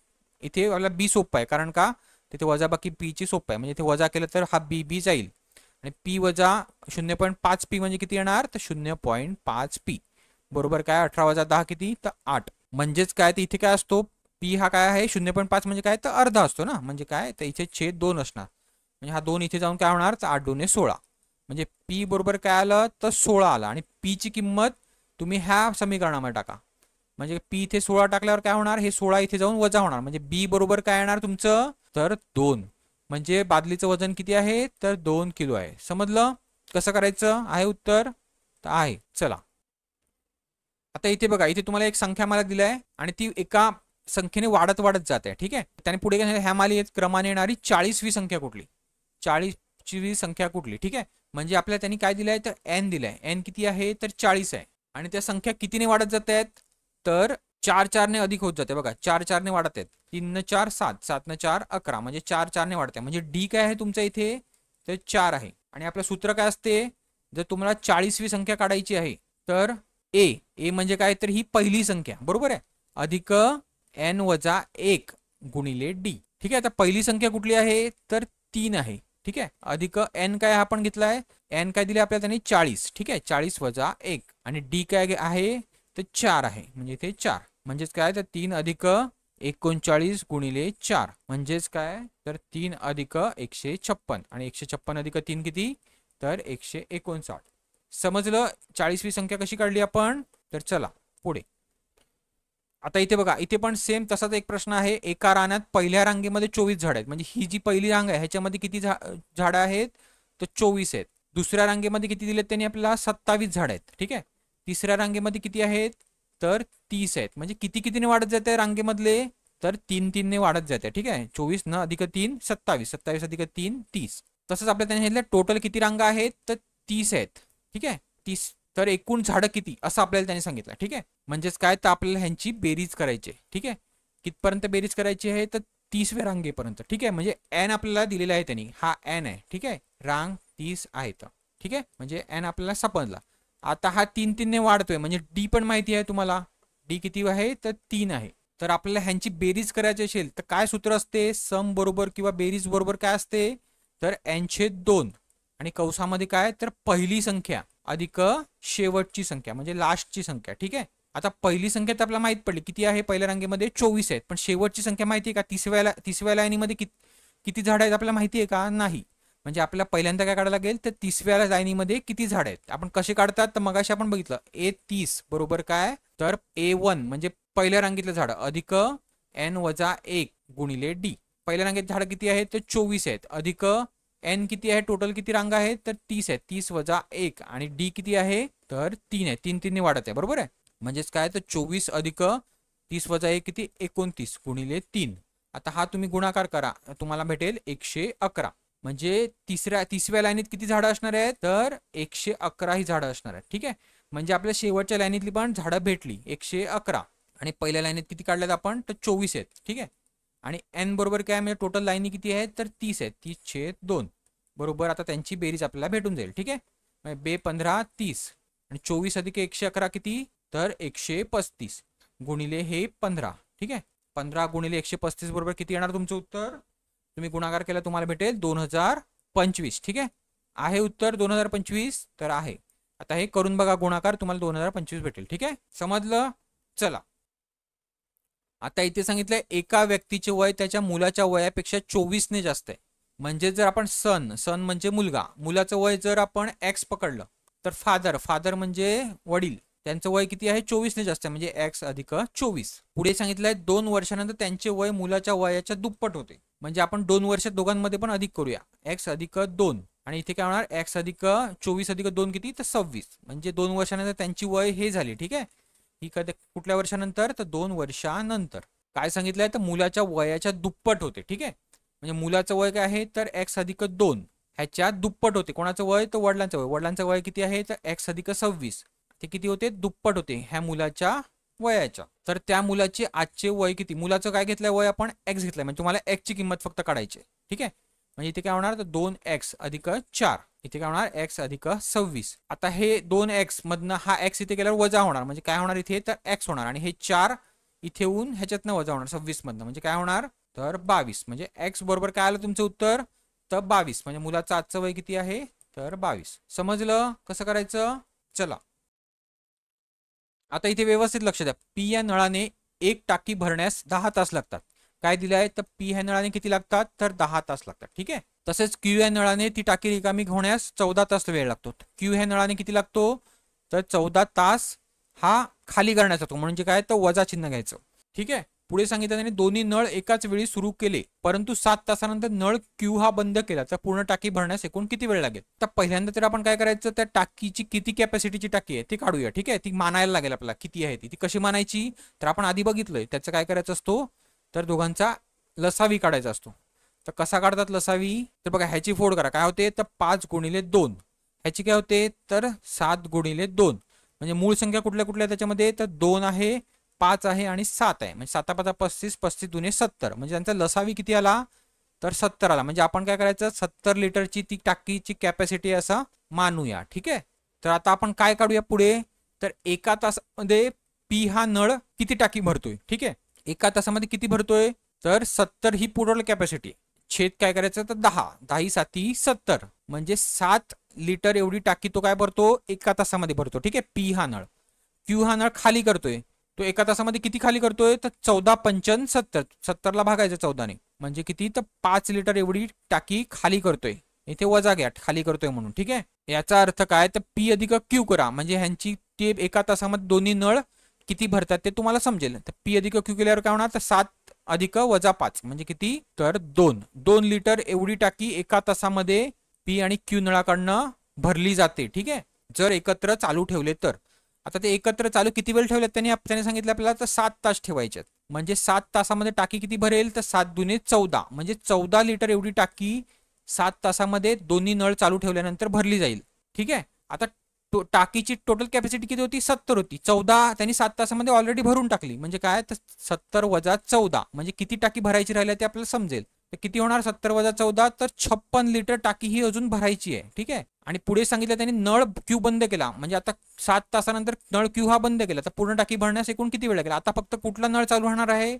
इथे आपल्याला बी सोपं आहे, कारण का तिथे वजा बाकी पी ची सोपं आहे, म्हणजे इथे वजा केलं तर हा बी बी जाईल, आणि पी वजा 0.5 पी म्हणजे किती येणार, तर 0.5 पी, बरोबर काय, 18 वजा 10 किती, तर 8, म्हणजेच काय, तर इथे काय असतो, पी हा काय आहे 0.5 म्हणजे काय, तर अर्धा असतो ना, म्हणजे काय, तर इथे छेद 2 असणार, म्हणजे हा 2 इथे जाऊन काय होणार, तर 8 2 16, म्हणजे पी बरोबर काय आलं, तर 16 आला, आणि पी ची किंमत तुम्ही ह्या समीकरणामध्ये टाका, म्हणजे पी इथे 16 टाकल्यावर काय होणार, हे 16 इथे जाऊन वजा होणार, म्हणजे बी बरोबर काय येणार तुमचं, तर 2, म्हणजे बादलीचं वजन किती आहे, तर 2 किलो आहे. समजलं कसं करायचं, आहे उत्तर तर आहे. चला आता इथे बघा, इथे तुम्हाला एक संख्या मला दिली आहे आणि ती एका संख्येने वाढत वाढत जाते, ठीक आहे. त्याने पुढे काय, ह्या मालिकेत क्रमाने येणारी 40वी संख्या कुठली, 40वी संख्या कुठली, ठीक आहे, म्हणजे आपल्याला त्यांनी काय दिलंय, तर एन दिलंय, एन किती आहे, तर 40 आहे, आणि त्या संख्या कितीने वाढत जात आहेत, तर 4 4 ने अधिक होत जाते, बघा 4 4 ने वाढत आहेत, 3 न 4 7, 7 न 4 11, म्हणजे 4 4 ने वाढते, म्हणजे डी काय आहे तुमच्या इथे, तर 4 आहे. आणि आपलं सूत्र काय असते, जर तुम्हाला 40वी संख्या काढायची आहे, तर ए ए म्हणजे काय, तर ही पहिली संख्या, बरोबर आहे, अधिक एन वजा 1 गुणिले डी, ठीक आहे. आता पहिली संख्या कुठली आहे, तर 3 आहे, ठीक आहे, अधिक एन काय आपण घेतलाय, एन काय दिले आपल्याला त्यांनी 40, ठीक आहे, 40 वजा 1, आणि डी काय आहे, तर 4 आहे, म्हणजे इथे 4, म्हणजेच काय, तर 3 अधिक 39 गुणिले 4, म्हणजेच काय, तर 3 अधिक 156, आणि 156 अधिक 3 किती, तर 159. समजलं 40वी संख्या कशी काढली आपण, तर चला पुढे. आता इथे बघा, इथे पण सेम तसाच एक प्रश्न आहे. एका रानात पहिल्या रांगेमध्ये 24 झाड आहेत, म्हणजे ही जी पहिली रांग आहे ह्याच्यामध्ये किती झाडं आहेत, तर 24 आहेत. दुसऱ्या रांगेमध्ये किती दिलेत त्यांनी आपल्याला, 27 झाड आहेत. ठीक आहे. तिसऱ्या रांगेमध्ये किती आहेत, तर 30 आहेत. म्हणजे किती कितीने वाढत जाते रांगेमधले, तर 3 ने वाढत जाते. ठीक आहे. 24 न अधिक 3 27, 27 अधिक 3 30. तसंच आपल्या त्यांनी सांगितलं टोटल किती रांगा आहेत, तर 30 आहेत. ठीक आहे. 30. तर एकूण झाडं किती असं आपल्याला त्यांनी सांगितलं. ठीक आहे. म्हणजेच काय, तर आपल्याला ह्यांची बेरीज करायची आहे. ठीक आहे. कितपर्यंत बेरीज करायची आहे, तर 30व्या रांगेपर्यंत. ठीक आहे. म्हणजे एन आपल्याला दिलेला आहे त्यांनी, हा एन आहे. ठीक आहे. रांग 30 आहेत. ठीक आहे. म्हणजे एन आपल्याला समजला. आता हा 3 ने वाढतोय, म्हणजे डी पण माहिती आहे तुम्हाला. डी किती आहे, तर 3 आहे. तर आपल्याला ह्यांची बेरीज करायची असेल तर काय सूत्र असते, सम बरोबर किंवा बेरीज बरोबर काय असते, तर n/2 आणि कंसामध्ये काय, तर पहिली संख्या अधिक शेवटची संख्या म्हणजे लास्टची संख्या. ठीक आहे. आता पहिली संख्या तर आपल्याला माहित पडली किती आहे, पहिल्या रांगेमध्ये 24 आहेत. पण शेवटची संख्या माहिती आहे का, तिसव्या लाईनीमध्ये किती झाड आहेत आपल्याला माहिती आहे का, नाही. म्हणजे आपल्याला पहिल्यांदा काय काढायला लागेल, तर तिसव्या लाईनीमध्ये किती झाड आहेत. आपण कसे काढतात, तर मगाशी आपण बघितलं A30 बरोबर काय, तर A1 म्हणजे पहिल्या रांगेतलं झाड अधिक n-1 गुणिले डी. पहिल्या रांगेत झाड किती आहेत, तर 24 आहेत. अधिक एन किती आहे, टोटल किती रांगा आहेत, तर 30 आहेत. 30-1 आणि डी किती आहे, तर 3 आहे. 3 ने वाढत आहे. बरोबर आहे. म्हणजेच काय, तर 24 अधिक 30-1 किती, 29 गुणिले 3. आता हा तुम्ही गुणाकार करा, तुम्हाला भेटेल 111. म्हणजे तिसव्या लाईनीत किती झाडं असणार आहेत, तर 111 ही झाडं असणार आहेत. ठीक आहे. म्हणजे आपल्या शेवटच्या लाईनीतली पण झाडं भेटली 111. आणि पहिल्या लाईनीत किती काढल्यात आपण, तर 24 आहेत. ठीक आहे. आणि एन बरोबर काय, म्हणजे टोटल लाईनी किती आहेत, तर 30 आहेत. 30/2 बरोबर. आता त्यांची बेरीज आपल्याला भेटून जाईल. ठीक आहे. म्हणजे 2 15 30 आणि 24 अधिक 111 किती, तर 135 गुणिले हे 15. ठीक आहे. 15 गुणिले 135 बरोबर किती येणार तुमचं उत्तर, तुम्ही गुणाकार केला तुम्हाला भेटेल 2025. ठीक आहे उत्तर 2025 तर आहे. आता हे करून बघा गुणाकार, तुम्हाला 2025 भेटेल. ठीक आहे. समजलं. चला, आता इथे सांगितलंय एका व्यक्तीचे वय त्याच्या मुलाच्या वयापेक्षा 24 ने जास्त आहे. म्हणजे जर आपण सन म्हणजे मुलगा, मुलाचं वय जर आपण एक्स पकडलं, तर फादर म्हणजे वडील, त्यांचं वय किती आहे, 24 ने जास्त आहे. म्हणजे एक्स अधिक 24. पुढे सांगितलंय 2 वर्षानंतर त्यांचे वय मुलाच्या वयाच्या दुप्पट होते. म्हणजे आपण 2 वर्षात दोघांमध्ये पण अधिक करूया, एक्स अधिक 2. आणि इथे काय होणार, एक्स अधिक 24 अधिक 2 किती, तर 26. म्हणजे 2 वर्षानंतर त्यांची वय हे झाली. ठीक आहे. ही कधी कुठल्या वर्षानंतर, तर 2 वर्षानंतर. काय सांगितलंय, तर मुलाच्या वयाच्या दुप्पट होते. ठीक आहे. म्हणजे मुलाचं वय काय आहे, तर एक्स अधिक 2 ह्याच्या दुप्पट होते. कोणाचं वय, तर वडिलांचं वय किती आहे, तर एक्स अधिक 26. ते किती होते, दुप्पट होते ह्या मुलाच्या वयाच्या. तर त्या मुलाचे आजचे वय किती, मुलाचं काय घेतलंय वय आपण, एक्स घेतलंय. म्हणजे तुम्हाला एक्सची किंमत फक्त काढायची. ठीक आहे. म्हणजे इथे काय होणार, तर 2x अधिक 4. इथे काय होणार, एक्स अधिक 26. आता हे 2x मधनं हा एक्स इथे गेल्यावर वजा होणार. म्हणजे काय होणार इथे, तर एक्स होणार. आणि हे 4 इथे येऊन ह्याच्यातनं वजा होणार 26 मधनं. म्हणजे काय होणार, तर 22. म्हणजे एक्स बरोबर काय आलं तुमचं उत्तर, तर 22. म्हणजे मुलाचं आजचं वय किती आहे, तर 22. समजलं कसं करायचं. चला, आता इथे व्यवस्थित लक्ष द्या. पी या नळाने एक टाकी भरण्यास 10 तास लागतात. काय दिलं आहे, तर पी ह्या नळाने किती लागतात, तर 10 तास लागतात. ठीक आहे. तसेच क्यू या नळाने ती टाकी रिकामी होण्यास 14 तास वेळ लागतो. क्यू ह्या नळाने किती लागतो, तर 14 तास हा खाली करण्याचा तो, म्हणजे काय, तर वजा चिन्ह घ्यायचं. ठीक आहे. पुढे सांगितलं त्यांनी दोन्ही नळ एकाच वेळी सुरू केले, परंतु 7 तासानंतर नळ क्यू हा बंद केला तर पूर्ण टाकी भरण्यास एकूण किती वेळ लागेल. तर पहिल्यांदा तर आपण काय करायचं, त्या टाकीची किती कॅपॅसिटीची टाकी आहे ती काढूया. ठीक आहे. ती मानायला लागेल आपल्याला किती आहे ती कशी मानायची, तर आपण आधी बघितलंय त्याचं काय करायचं असतो, तर दोघांचा लसावी काढायचा असतो. तर कसा काढतात लसावी, तर बघा ह्याची फोड करा. काय होते, तर 5 गुणिले 2. ह्याची काय होते, तर 7 गुणिले 2. म्हणजे मूळ संख्या कुठल्या कुठल्या त्याच्यामध्ये, तर 2 आहे, 5 आहे आणि 7 आहे. म्हणजे 7 5 35, 35 दुने 70. म्हणजे त्यांचा लसावी किती आला, तर 70 आला. म्हणजे आपण काय करायचं, 70 लिटरची ती टाकीची कॅपॅसिटी असं मानूया. ठीक आहे. तर आता आपण काय काढूया पुढे, तर एका तासामध्ये पी हा नळ किती टाकी भरतोय. ठीक आहे. एका तासामध्ये किती भरतोय, तर 70 ही पुरवठा कॅपॅसिटी. छेद काय करायचं, तर 10 10 7 70. म्हणजे 7 लिटर एवढी टाकी तो काय भरतो, एका तासामध्ये भरतो. ठीक आहे. पी हा नळ. क्यू हा नळ खाली करतोय, तो एका तासामध्ये किती खाली करतोय, तर 14 पंचन 70. 70ला भागायचं 14ने, म्हणजे किती, तर 5 लिटर एवढी टाकी खाली करतोय. इथे वजा घ्या खाली करतोय म्हणून. ठीक आहे. याचा अर्थ काय, तर पी अधिक क्यू करा. म्हणजे ह्यांची ते एका तासामध्ये दोन्ही नळ किती भरतात ते तुम्हाला समजेल. तर पी अधिक क्यू केल्यावर काय होणार, तर 7 अधिक वजा 5 म्हणजे किती, तर 2 लिटर एवढी टाकी एका तासामध्ये पी आणि क्यू नळाकडनं भरली जाते. ठीक आहे, जर एकत्र चालू ठेवले तर. आता ते एकत्र चालू किती वेळ ठेवलेत त्याने सांगितलं आपल्याला, तर 7 तास ठेवायचे. म्हणजे 7 तासामध्ये टाकी किती भरेल, तर 7 दुने 14 म्हणजे 14 लिटर एवढी टाकी 7 तासामध्ये दोन्ही नळ चालू ठेवल्यानंतर भरली जाईल. ठीक आहे, आता टाकीची टोटल कॅपॅसिटी किती होती, 70 होती. 14 त्यांनी 7 तासामध्ये ऑलरेडी भरून टाकली. म्हणजे काय, तर 70 वजा 14 म्हणजे किती टाकी भरायची राहिली ते आपल्याला समजेल. तर किती होणार, 70 वजा 14 तर 56 लिटर टाकी ही अजून भरायची आहे. ठीक आहे, आणि पुढे सांगितलं त्यांनी नळ क्यू बंद केला. म्हणजे आता 7 तासानंतर नळ क्यू हा बंद केला, तर पूर्ण टाकी भरण्यास एकूण किती वेळ लागेल. आता फक्त कुठला नळ चालू राहणार आहे,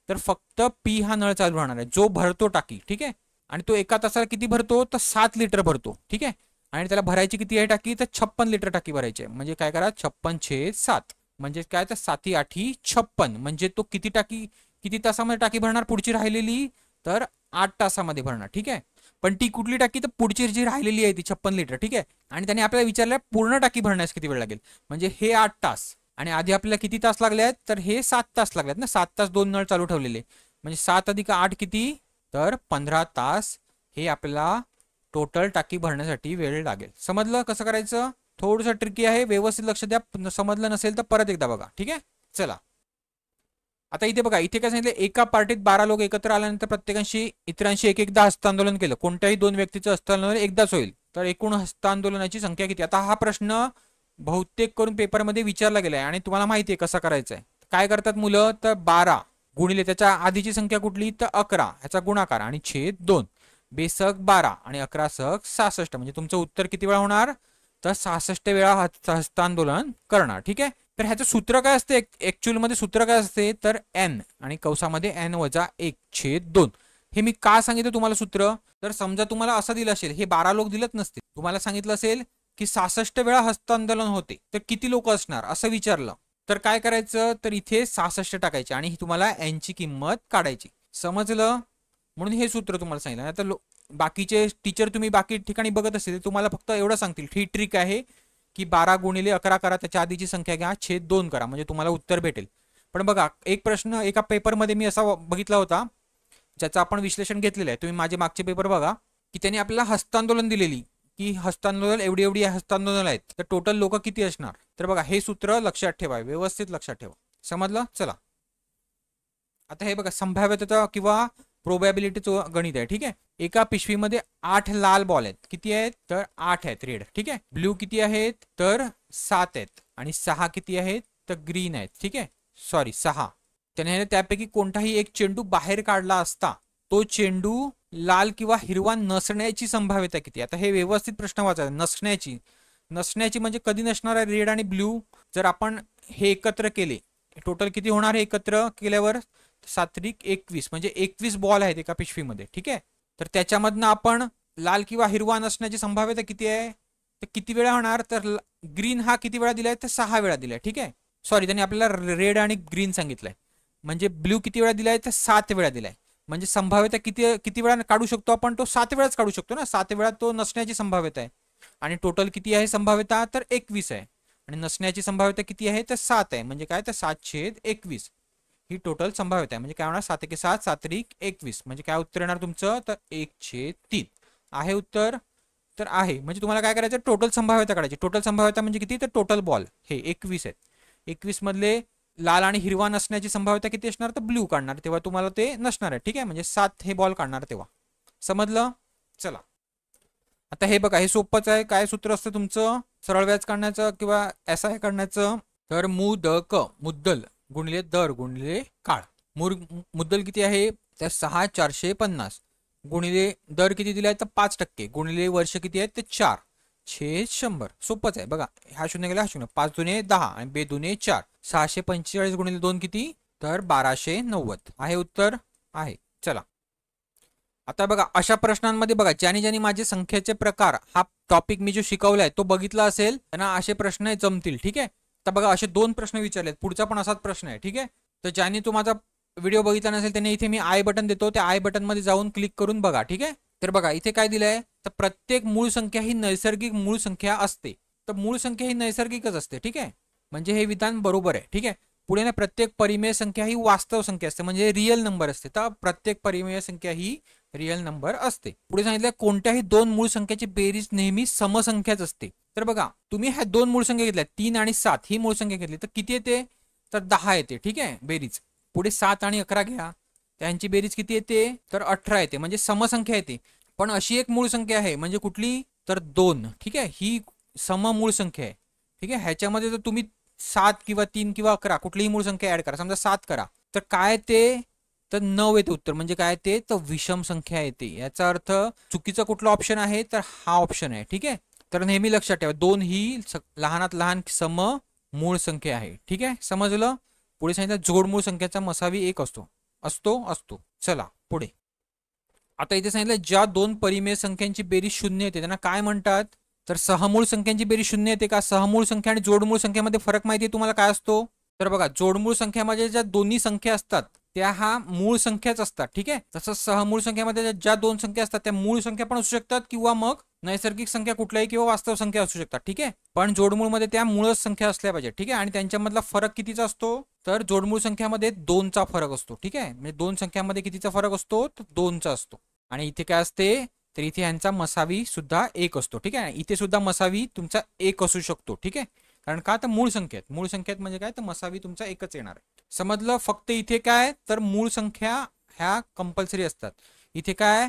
तर फक्त पी हा नळ चालू राहणार आहे, जो भरतो टाकी. ठीक आहे, आणि तो एका तासाला किती भरतो, तर 7 लिटर भरतो. ठीक आहे, आणि त्याला भरायची किती आहे टाकी, तर 56 लिटर टाकी भरायची आहे. म्हणजे काय करा, 56/7 म्हणजे काय, तर 7 8 56 म्हणजे तो किती टाकी किती तासामध्ये टाकी भरणार पुढची राहिलेली, तर 8 तासामध्ये भरणार. ठीक आहे, पण ती कुठली टाकी, तर पुढची जी राहिलेली आहे ती 56 लिटर. ठीक आहे, आणि त्याने आपल्याला विचारलं पूर्ण टाकी भरण्यास किती वेळ लागेल. म्हणजे हे 8 तास आणि आधी आपल्याला किती तास लागले आहेत, तर हे 7 तास लागले आहेत ना. 7 तास 2 नळ चालू ठेवलेले, म्हणजे 7 अधिक 8 किती, तर 15 तास हे आपल्याला टोटल टाकी भरण्यासाठी वेळ लागेल. समजलं कसं करायचं, थोडंसं ट्रिकी आहे, व्यवस्थित लक्ष द्या. समजलं नसेल तर परत एकदा बघा. ठीक आहे, चला आता इथे बघा, इथे काय सांगितलं, एका पार्टीत 12 लोक एकत्र आल्यानंतर प्रत्येकाशी इतरांशी एकदा हस्तांदोलन केलं. कोणत्याही 2 व्यक्तीचं हस्तांदोलन एकदाच होईल, तर एकूण हस्तांदोलनाची संख्या किती. आता हा प्रश्न बहुतेक करून पेपरमध्ये विचारला गेलाय आणि तुम्हाला माहिती आहे कसा करायचा आहे. काय करतात मुलं, तर 12 गुणिले त्याच्या आधीची संख्या कुठली, तर 11 ह्याचा गुणाकार आणि छेद 2 बेसक 12 आणि 11 सहक 66 म्हणजे तुमचं उत्तर किती वेळा होणार, तर 66 वेळा हस्तांदोलन करणार. ठीक आहे, तर ह्याचं सूत्र काय असते, ऍक्च्युअल मध्ये सूत्र काय असते, तर एन आणि कौसामध्ये एन वजा 1/2. हे मी का सांगितलं तुम्हाला सूत्र, तर समजा तुम्हाला असं दिलं असेल, हे 12 लोक दिलत नसते, तुम्हाला सांगितलं असेल की 66 वेळा हस्तांदोलन होते, तर किती लोक असणार असं विचारलं, तर काय करायचं, तर इथे 66 टाकायचे आणि तुम्हाला एन ची किंमत काढायची. समजलं, म्हणून हे सूत्र तुम्हाला सांगितलं. आता बाकीचे टीचर तुम्ही बाकी ठिकाणी बघत असेल, तुम्हाला फक्त एवढं सांगतील, ही ट्रिक आहे की 12 गुणिले 11 करा, त्याच्या आधीची संख्या घ्या, छेद 2 करा, म्हणजे तुम्हाला उत्तर भेटेल. पण बघा, एक प्रश्न एका पेपरमध्ये मी असा बघितला होता, ज्याचं आपण विश्लेषण घेतलेलं आहे, तुम्ही माझे मागचे पेपर बघा, की त्यांनी आपल्याला हस्तांदोलन दिलेली, की हस्तांदोलन एवढी एवढी हस्तांदोलन आहेत, तर टोटल लोक किती असणार. तर बघा, हे सूत्र लक्षात ठेवा, व्यवस्थित लक्षात ठेवा. समजलं, चला आता हे बघा, संभाव्यता किंवा प्रोबॅबिलिटीचं गणित आहे. ठीक आहे, एका पिशवीमध्ये 8 लाल बॉल आहेत, किती आहेत, तर 8 आहेत रेड. ठीक आहे, ब्ल्यू किती आहेत, तर 7 आहेत आणि 6 किती आहेत, तर ग्रीन आहेत. ठीक आहे, सॉरी 6. त्याने त्यापैकी कोणताही एक चेंडू बाहेर काढला असता, तो चेंडू लाल किंवा हिरवा नसण्याची संभाव्यता किती. आता हे व्यवस्थित प्रश्न वाचायचा, नसण्याची म्हणजे कधी नसणार आहे, रेड आणि ब्ल्यू. जर आपण हे एकत्र केले, टोटल किती होणार आहे एकत्र केल्यावर, 7×21 म्हणजे 21 बॉल आहेत एका पिशवीमध्ये. ठीक आहे, तर त्याच्यामधनं आपण लाल किंवा हिरवा नसण्याची संभाव्यता किती आहे, तर किती वेळा होणार, तर ग्रीन हा किती वेळा दिलाय, तर 6 वेळा दिलाय. ठीक आहे, सॉरी त्यांनी आपल्याला रेड आणि ग्रीन सांगितलंय, म्हणजे ब्ल्यू किती वेळा दिलाय, तर 7 वेळा दिलाय. म्हणजे संभाव्यता किती किती वेळा काढू शकतो आपण, तो 7 वेळाच काढू शकतो ना, 7 वेळा तो नसण्याची संभाव्यता आहे. आणि टोटल किती आहे संभाव्यता, तर 21 आहे. आणि नसण्याची संभाव्यता किती आहे, तर 7 आहे. म्हणजे काय, तर 7/21 ही टोटल संभाव्यता आहे. म्हणजे काय होणार, 7×1 7 7×21 म्हणजे काय उत्तर येणार तुमचं, तर 1/3 आहे उत्तर. तर आहे, म्हणजे तुम्हाला काय करायचं, टोटल संभाव्यता काढायची. टोटल संभाव्यता म्हणजे किती, तर टोटल बॉल हे 21 आहेत. 21 मधले लाल आणि हिरवा नसण्याची संभाव्यता किती असणार, तर ब्ल्यू काढणार, तेव्हा तुम्हाला ते नसणार आहे. ठीक आहे, म्हणजे 7 हे बॉल काढणार तेव्हा. समजलं, चला आता हे बघा, हे सोपंच आहे. काय सूत्र असतं तुमचं सरळ व्याज काढण्याचं किंवा SI काढण्याचं, तर मुद्दल गुणिले दर गुणिले काळ. मुद्दल किती आहे, तर 6/450 गुणिले दर किती दिलाय, तर 5% गुणिले वर्ष किती आहे, ते 4/100. सोपंच आहे बघा, हा शून्य गेला, हा शून्य, 5 दुने 10 आणि 2 दुने 4, 645 गुणिले 2 किती, तर 1290 आहे उत्तर आहे. चला आता बघा, अशा प्रश्नांमध्ये बघा, ज्याने माझे संख्येचे प्रकार हा टॉपिक मी जो शिकवलाय तो बघितला असेल, त्यांना असे प्रश्न जमतील. ठीक आहे, तर बघा, असे 2 प्रश्न विचारलेत, पुढचा पण असाच प्रश्न आहे. ठीक आहे, तर ज्याने तो माझा व्हिडिओ बघितला नसेल त्याने इथे मी आय बटन देतो, त्या आय बटन मध्ये जाऊन क्लिक करून बघा. ठीक आहे, तर बघा इथे काय दिलंय, तर प्रत्येक मूळ संख्या ही नैसर्गिक मूळ संख्या असते. तर मूळ संख्या ही नैसर्गिकच असते. ठीक आहे, म्हणजे हे विधान बरोबर आहे. ठीक आहे, पुढे ना प्रत्येक परिमेय संख्या ही वास्तव संख्या असते म्हणजे रिअल नंबर असते. तर प्रत्येक परिमेय संख्या ही रिअल नंबर असते. पुढे सांगितलं कोणत्याही दोन मूळ संख्याची बेरीज नेहमी समसंख्याच असते. तर बघा तुम्ही ह्या दोन मूळ संख्या घेतल्या 3 आणि 7 ही मूळ संख्या घेतली तर किती येते तर 10 येते. ठीक आहे बेरीज. पुढे 7 आणि 11 घ्या त्यांची बेरीज किती येते तर 18 येते म्हणजे समसंख्या येते. पण अशी एक मूळ संख्या आहे म्हणजे कुठली तर 2. ठीक आहे ही सममूळ संख्या आहे. ठीक आहे ह्याच्यामध्ये जर तुम्ही 7 किंवा 3 किंवा 11 कुठलीही मूळ संख्या ऍड करा समजा 7 करा तर काय ते तर 9 येते उत्तर म्हणजे काय ते तर विषम संख्या येते. याचा अर्थ चुकीचा कुठला ऑप्शन आहे तर हा ऑप्शन आहे. ठीक आहे तर नेहमी लक्षात ठेवा 2 ही लहानात लहान सम मूळ संख्या आहे. ठीक आहे समजलं. पुढे सांगितलं जोडमूळ संख्याचा मसावी 1 असतो. असतो असतो. चला पुढे आता इथे सांगितलं ज्या दोन परिमेय संख्यांची बेरीज 0 येते त्यांना काय म्हणतात तर सहमूळ संख्यांची बेरीज 0 येते का. सहमूळ संख्या आणि जोडमूळ संख्यामध्ये फरक माहिती आहे तुम्हाला काय असतो तर बघा जोडमूळ संख्यामध्ये ज्या दोन्ही संख्या असतात त्या हा मूळ संख्याच असतात. ठीक आहे तसंच सहमूळ संख्यामध्ये ज्या दोन संख्या असतात त्या मूळ संख्या पण असू शकतात किंवा मग नैसर्गिक संख्या कुठल्याही किंवा वास्तव संख्या असू शकतात. ठीक आहे पण जोडमूळ मध्ये त्या मूळच संख्या असल्या पाहिजे. ठीक आहे आणि त्यांच्यामधला फरक कितीचा असतो तर जोडमूळ संख्यामध्ये 2चा फरक असतो. ठीक आहे म्हणजे दोन संख्यामध्ये कितीचा फरक असतो तर 2चा असतो. आणि इथे काय असते तर इथे यांचा मसावी सुद्धा 1 असतो. ठीक आहे इथे सुद्धा मसावी तुमचा 1 असू शकतो. ठीक आहे कारण का तर मूळ संख्येत म्हणजे काय तर मसावी तुमचा 1च येणार आहे. समजलं. फक्त इथे काय तर मूळ संख्या ह्या कंपल्सरी असतात. इथे काय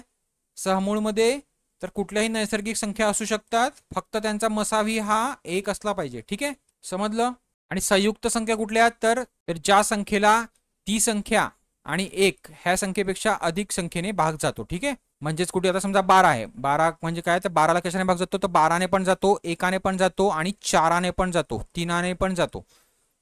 सहमूळ मध्ये तर कुठल्याही नैसर्गिक संख्या असू शकतात फक्त त्यांचा मसावी हा 1 असला पाहिजे. ठीक आहे समजलं. आणि संयुक्त संख्या कुठल्या तर ज्या संख्येला ती संख्या आणि 1 ह्या संख्येपेक्षा अधिक संख्येने भाग जातो. ठीक आहे म्हणजेच कुठे आता समजा 12 आहे 12 म्हणजे काय तर 12ला कशाने भाग जातो तर 12ने पण जातो 1ने पण जातो आणि 4ने पण जातो 3ने पण जातो.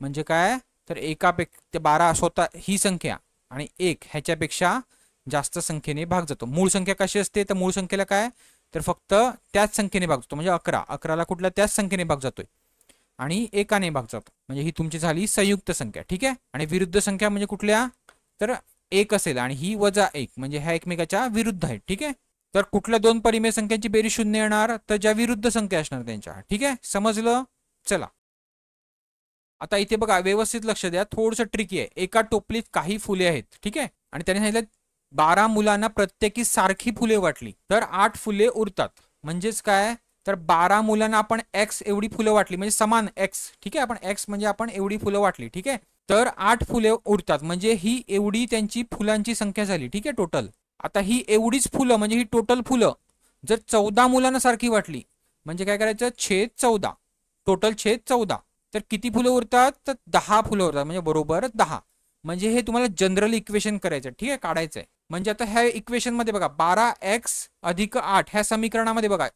म्हणजे काय तर एकापेक्षा 12 स्वतः ही संख्या आणि 1 ह्याच्यापेक्षा जास्त संख्येने भाग जातो. मूळ संख्या कशी असते तर मूळ संख्येला काय तर फक्त त्याच संख्येने भाग जातो म्हणजे 11ला कुठल्या त्याच संख्येने भाग जातोय आणि 1ने भाग जातो म्हणजे ही तुमची झाली संयुक्त संख्या. ठीक आहे आणि विरुद्ध संख्या म्हणजे कुठल्या तर 1 असेल आणि ही -1 म्हणजे ह्या एकमेकाच्या विरुद्ध आहेत. ठीक आहे तर कुठल्या दोन परिमेय संख्यांची बेरीज 0 येणार तर ज्या विरुद्ध संख्या असणार त्यांच्या. ठीक आहे समजलं. चला आता इथे बघा व्यवस्थित लक्ष द्या थोडंसं ट्रिकी आहे. एका टोपलीत काही फुले आहेत. ठीक आहे आणि त्याने सांगितलं 12 मुलांना प्रत्येकी सारखी फुले वाटली तर 8 फुले उरतात. म्हणजेच काय तर 12 मुलांना आपण x एवढी फुलं वाटली म्हणजे समान x. ठीक आहे आपण x म्हणजे आपण एवढी फुलं वाटली. ठीक आहे तर 8 फुले उरतात म्हणजे ही एवढी त्यांची फुलांची संख्या झाली. ठीक आहे टोटल. आता ही एवढीच फुलं म्हणजे ही टोटल फुलं जर 14 मुलांना सारखी वाटली म्हणजे काय करायचं छेद 14 टोटल छेद 14 तर किती फुलं उरतात तर 10 फुलं उरतात म्हणजे बरोबर 10. म्हणजे हे तुम्हाला जनरल इक्वेशन करायचं. ठीक आहे काढायचं आहे. म्हणजे आता ह्या इक्वेशन मध्ये बघा 12x अधिक 8 ह्या समीकरणामध्ये बघा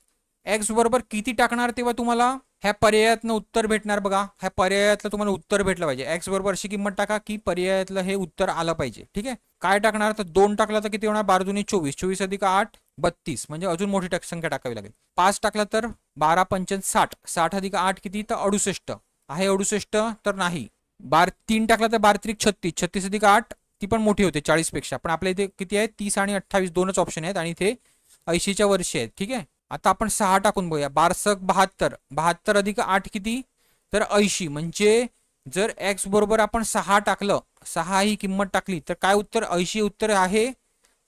x बरोबर किती टाकणार तेव्हा तुम्हाला ह्या पर्यायातनं उत्तर भेटणार. बघा ह्या पर्यायातलं तुम्हाला उत्तर भेटलं पाहिजे. x बरोबर अशी किंमत टाका की पर्यायातलं हे उत्तर आलं पाहिजे. ठीक आहे काय टाकणार तर 2 टाकला तर किती होणार 12 दूनी 24 24 अधिक 8 32 म्हणजे अजून मोठी संख्या टाकावी लागेल. 5 टाकला तर 12 पंचन 60 60 अधिक 8 किती तर 68 आहे 68 तर नाही. 3 टाकला तर 12 त्रिक 36 36 अधिक 8 ती पण मोठी होते 40 पेक्षा पण आपल्या इथे किती आहे 30 आणि 28 दोनच ऑप्शन आहेत आणि इथे 80च्या वर्षी आहेत. ठीक आहे आता आपण 6 टाकून बघूया 12 72 72 अधिक 8 किती तर 80 म्हणजे जर x बरोबर आपण 6 टाकलं 6 ही किंमत टाकली तर काय उत्तर 80 उत्तर आहे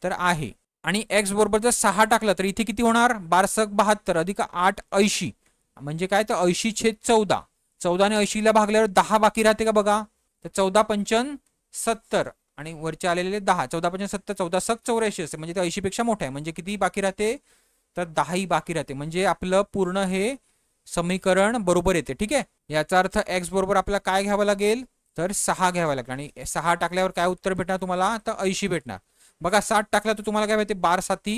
तर आहे. आणि x बरोबर जर 6 टाकलं तर इथे किती होणार 12 72 अधिक 8 80 म्हणजे काय तर 80/14 14ने 80ला भागल्यावर 10 बाकी राहते का बघा तर 14 पंचन 70 आणि वरचे आलेले 10 14 पंचन 70 14 सक 84 असते म्हणजे ते 80 पेक्षा मोठं आहे म्हणजे किती बाकी राहते तर 10 ही बाकी राहते म्हणजे आपलं पूर्ण हे समीकरण बरोबर येते. ठीक आहे याचा अर्थ x बरोबर आपल्याला काय घ्यावं लागेल तर 6 घ्यावं लागेल आणि 6 टाकल्यावर काय उत्तर भेटणार तुम्हाला तर 80 भेटणार. बघा 7 टाकला तर तुम्हाला काय भेटते 12 7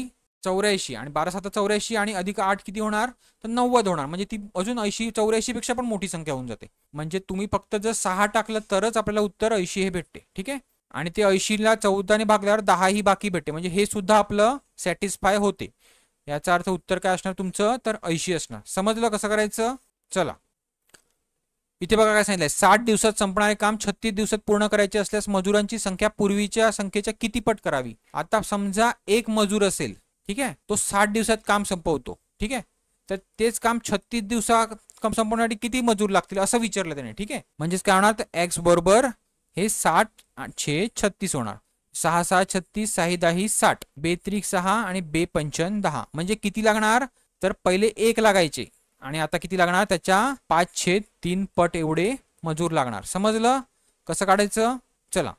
84 आणि 12 7 84 आणि अधिक 8 किती होणार तर 90 होणार म्हणजे ती अजून 80 84 पेक्षा पण मोठी संख्या होऊन जाते. म्हणजे तुम्ही फक्त जर 6 टाकलं तरच आपल्याला उत्तर 80 हे भेटते. ठीक आहे आणि ते 80ला 14ने भागल्यावर 10 ही बाकी भेटते म्हणजे हे सुद्धा आपलं सॅटिस्फाय होते. याचा अर्थ उत्तर काय असणार तुमचं तर 80 असणार. समजलं कसं करायचं. चला इथे बघा काय सांगितलंय 60 दिवसात संपणारे काम 36 दिवसात पूर्ण करायचे असल्यास मजुरांची संख्या पूर्वीच्या संख्येच्या किती पट करावी. आता समजा एक मजूर असेल ठीक आहे तो 60 दिवसात काम संपवतो. ठीक आहे तर तेच काम 36 दिवसात संपवण्यासाठी किती मजूर लागतील असं विचारलं त्याने. ठीक आहे म्हणजेच काय होणार तर x बरोबर हे 60/36 होणार. 6 6 36, 6 10 60, बेत्रिक 6 आणि बेपंचन 10. म्हणजे किती लागणार? तर पहिले 1 लागायचे आणि आता किती लागणार? त्याच्या 5/3 पट एवढे मजूर लागणार. समजलं कसं काढायचं? चला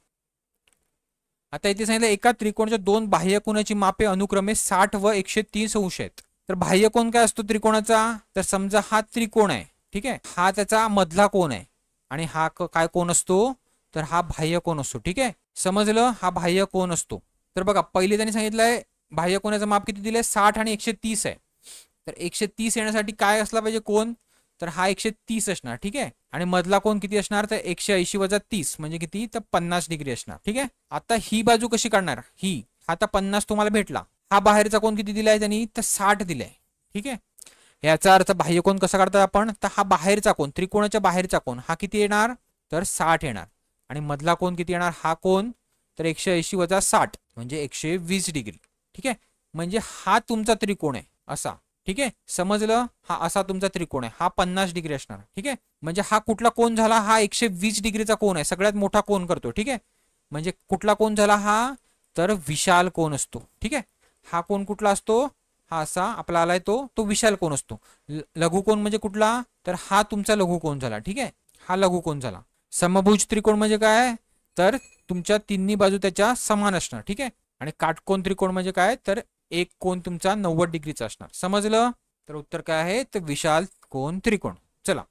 आता इथे सांगितलं एका त्रिकोणाच्या दोन बाह्यकोनाची मापे अनुक्रमे 60 व 130 अंश आहेत. तर बाह्यकोन काय असतो त्रिकोणाचा? तर समजा हा त्रिकोण आहे, ठीक आहे, हा त्याचा मधला कोण आहे आणि हा काय कोण असतो? तर हा बाह्य कोन असतो. ठीक आहे, समजलं, हा बाह्य कोन असतो. तर बघा पहिले त्यांनी सांगितलंय बाह्य कोनाचं माप किती दिलंय? 60 आणि 130 आहे. तर 130 येण्यासाठी काय असला पाहिजे कोन? तर हा 130 असणार. ठीक आहे, आणि मधला कोन किती असणार? तर 180 वजा 30 म्हणजे किती? तर 50 डिग्री असणार. ठीक आहे, आता ही बाजू कशी काढणार? ही आता 50 तुम्हाला भेटला. हा बाहेरचा कोन किती दिलाय त्यांनी? तर 60 दिलाय. ठीक आहे, याचा अर्थ बाह्य कोन कसा काढतात आपण? तर हा बाहेरचा कोन, त्रिकोणाच्या बाहेरचा कोन हा किती येणार? तर 60 येणार. आणि मधला कोन किती येणार? हा कोन तर 180 वजा 60 म्हणजे 120 डिग्री. ठीक आहे, म्हणजे हा तुमचा त्रिकोण आहे असा. ठीक आहे, समजलं, हा असा तुमचा त्रिकोण आहे, हा 50 डिग्री असणार. ठीक आहे, म्हणजे हा कुठला कोन झाला? हा 120 डिग्रीचा कोन आहे, सगळ्यात मोठा कोन करतो. ठीक आहे, म्हणजे कुठला कोन झाला हा? तर विशाल कोन असतो. ठीक आहे, हा कोन कुठला असतो? हा असा आपला आलाय तो विशाल कोन असतो. लघु कोन म्हणजे कुठला? तर हा तुमचा लघु कोन झाला. ठीक आहे, हा लघु कोन झाला. समभुज त्रिकोण म्हणजे काय? तर तुमच्या तिन्ही बाजू त्याच्या समान असणार. ठीक आहे, आणि काटकोन त्रिकोण म्हणजे काय? तर एक कोन तुमचा 90 डिग्रीचा असणार. समजलं, तर उत्तर काय आहे? तर विशाल कोन त्रिकोण. चला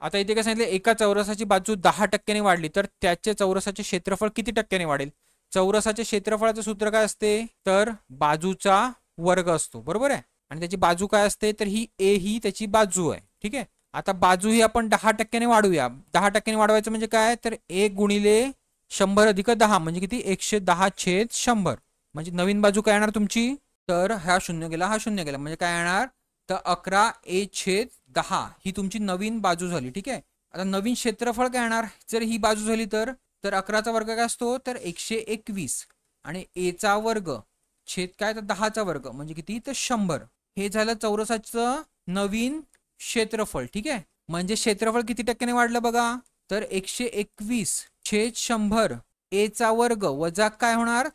आता इथे काय सांगितलं? एका चौरसाची बाजू 10% वाढली तर त्याचे चौरसाचे क्षेत्रफळ किती टक्क्याने वाढेल? चौरसाच्या क्षेत्रफळाचं सूत्र काय असते? तर बाजूचा वर्ग असतो, बरोबर आहे, आणि त्याची बाजू काय असते? तर ही ए ही त्याची बाजू आहे. ठीक आहे, आता बाजू ही आपण 10% वाढवूया. 10% वाढवायचं म्हणजे काय? तर 1 गुणिले 100 अधिक 10 म्हणजे किती? 110/100. म्हणजे नवीन बाजू काय येणार तुमची? तर हा शून्य गेला, हा शून्य गेला, म्हणजे काय येणार? तर 11a/10 ही तुमची नवीन बाजू झाली. ठीक आहे, आता नवीन क्षेत्रफळ काय येणार? जर ही बाजू झाली तर 11चा वर्ग काय असतो? तर 121 आणि a चा वर्ग छेद काय? तर 10चा वर्ग म्हणजे किती? तर 100. हे झालं चौरसाचं नवीन क्षेत्रफळ. ठीक आहे, म्हणजे क्षेत्रफळ किती टक्क्याने वाढलं बघा? तर 121/100 a चा वर्ग वजा काय होणार?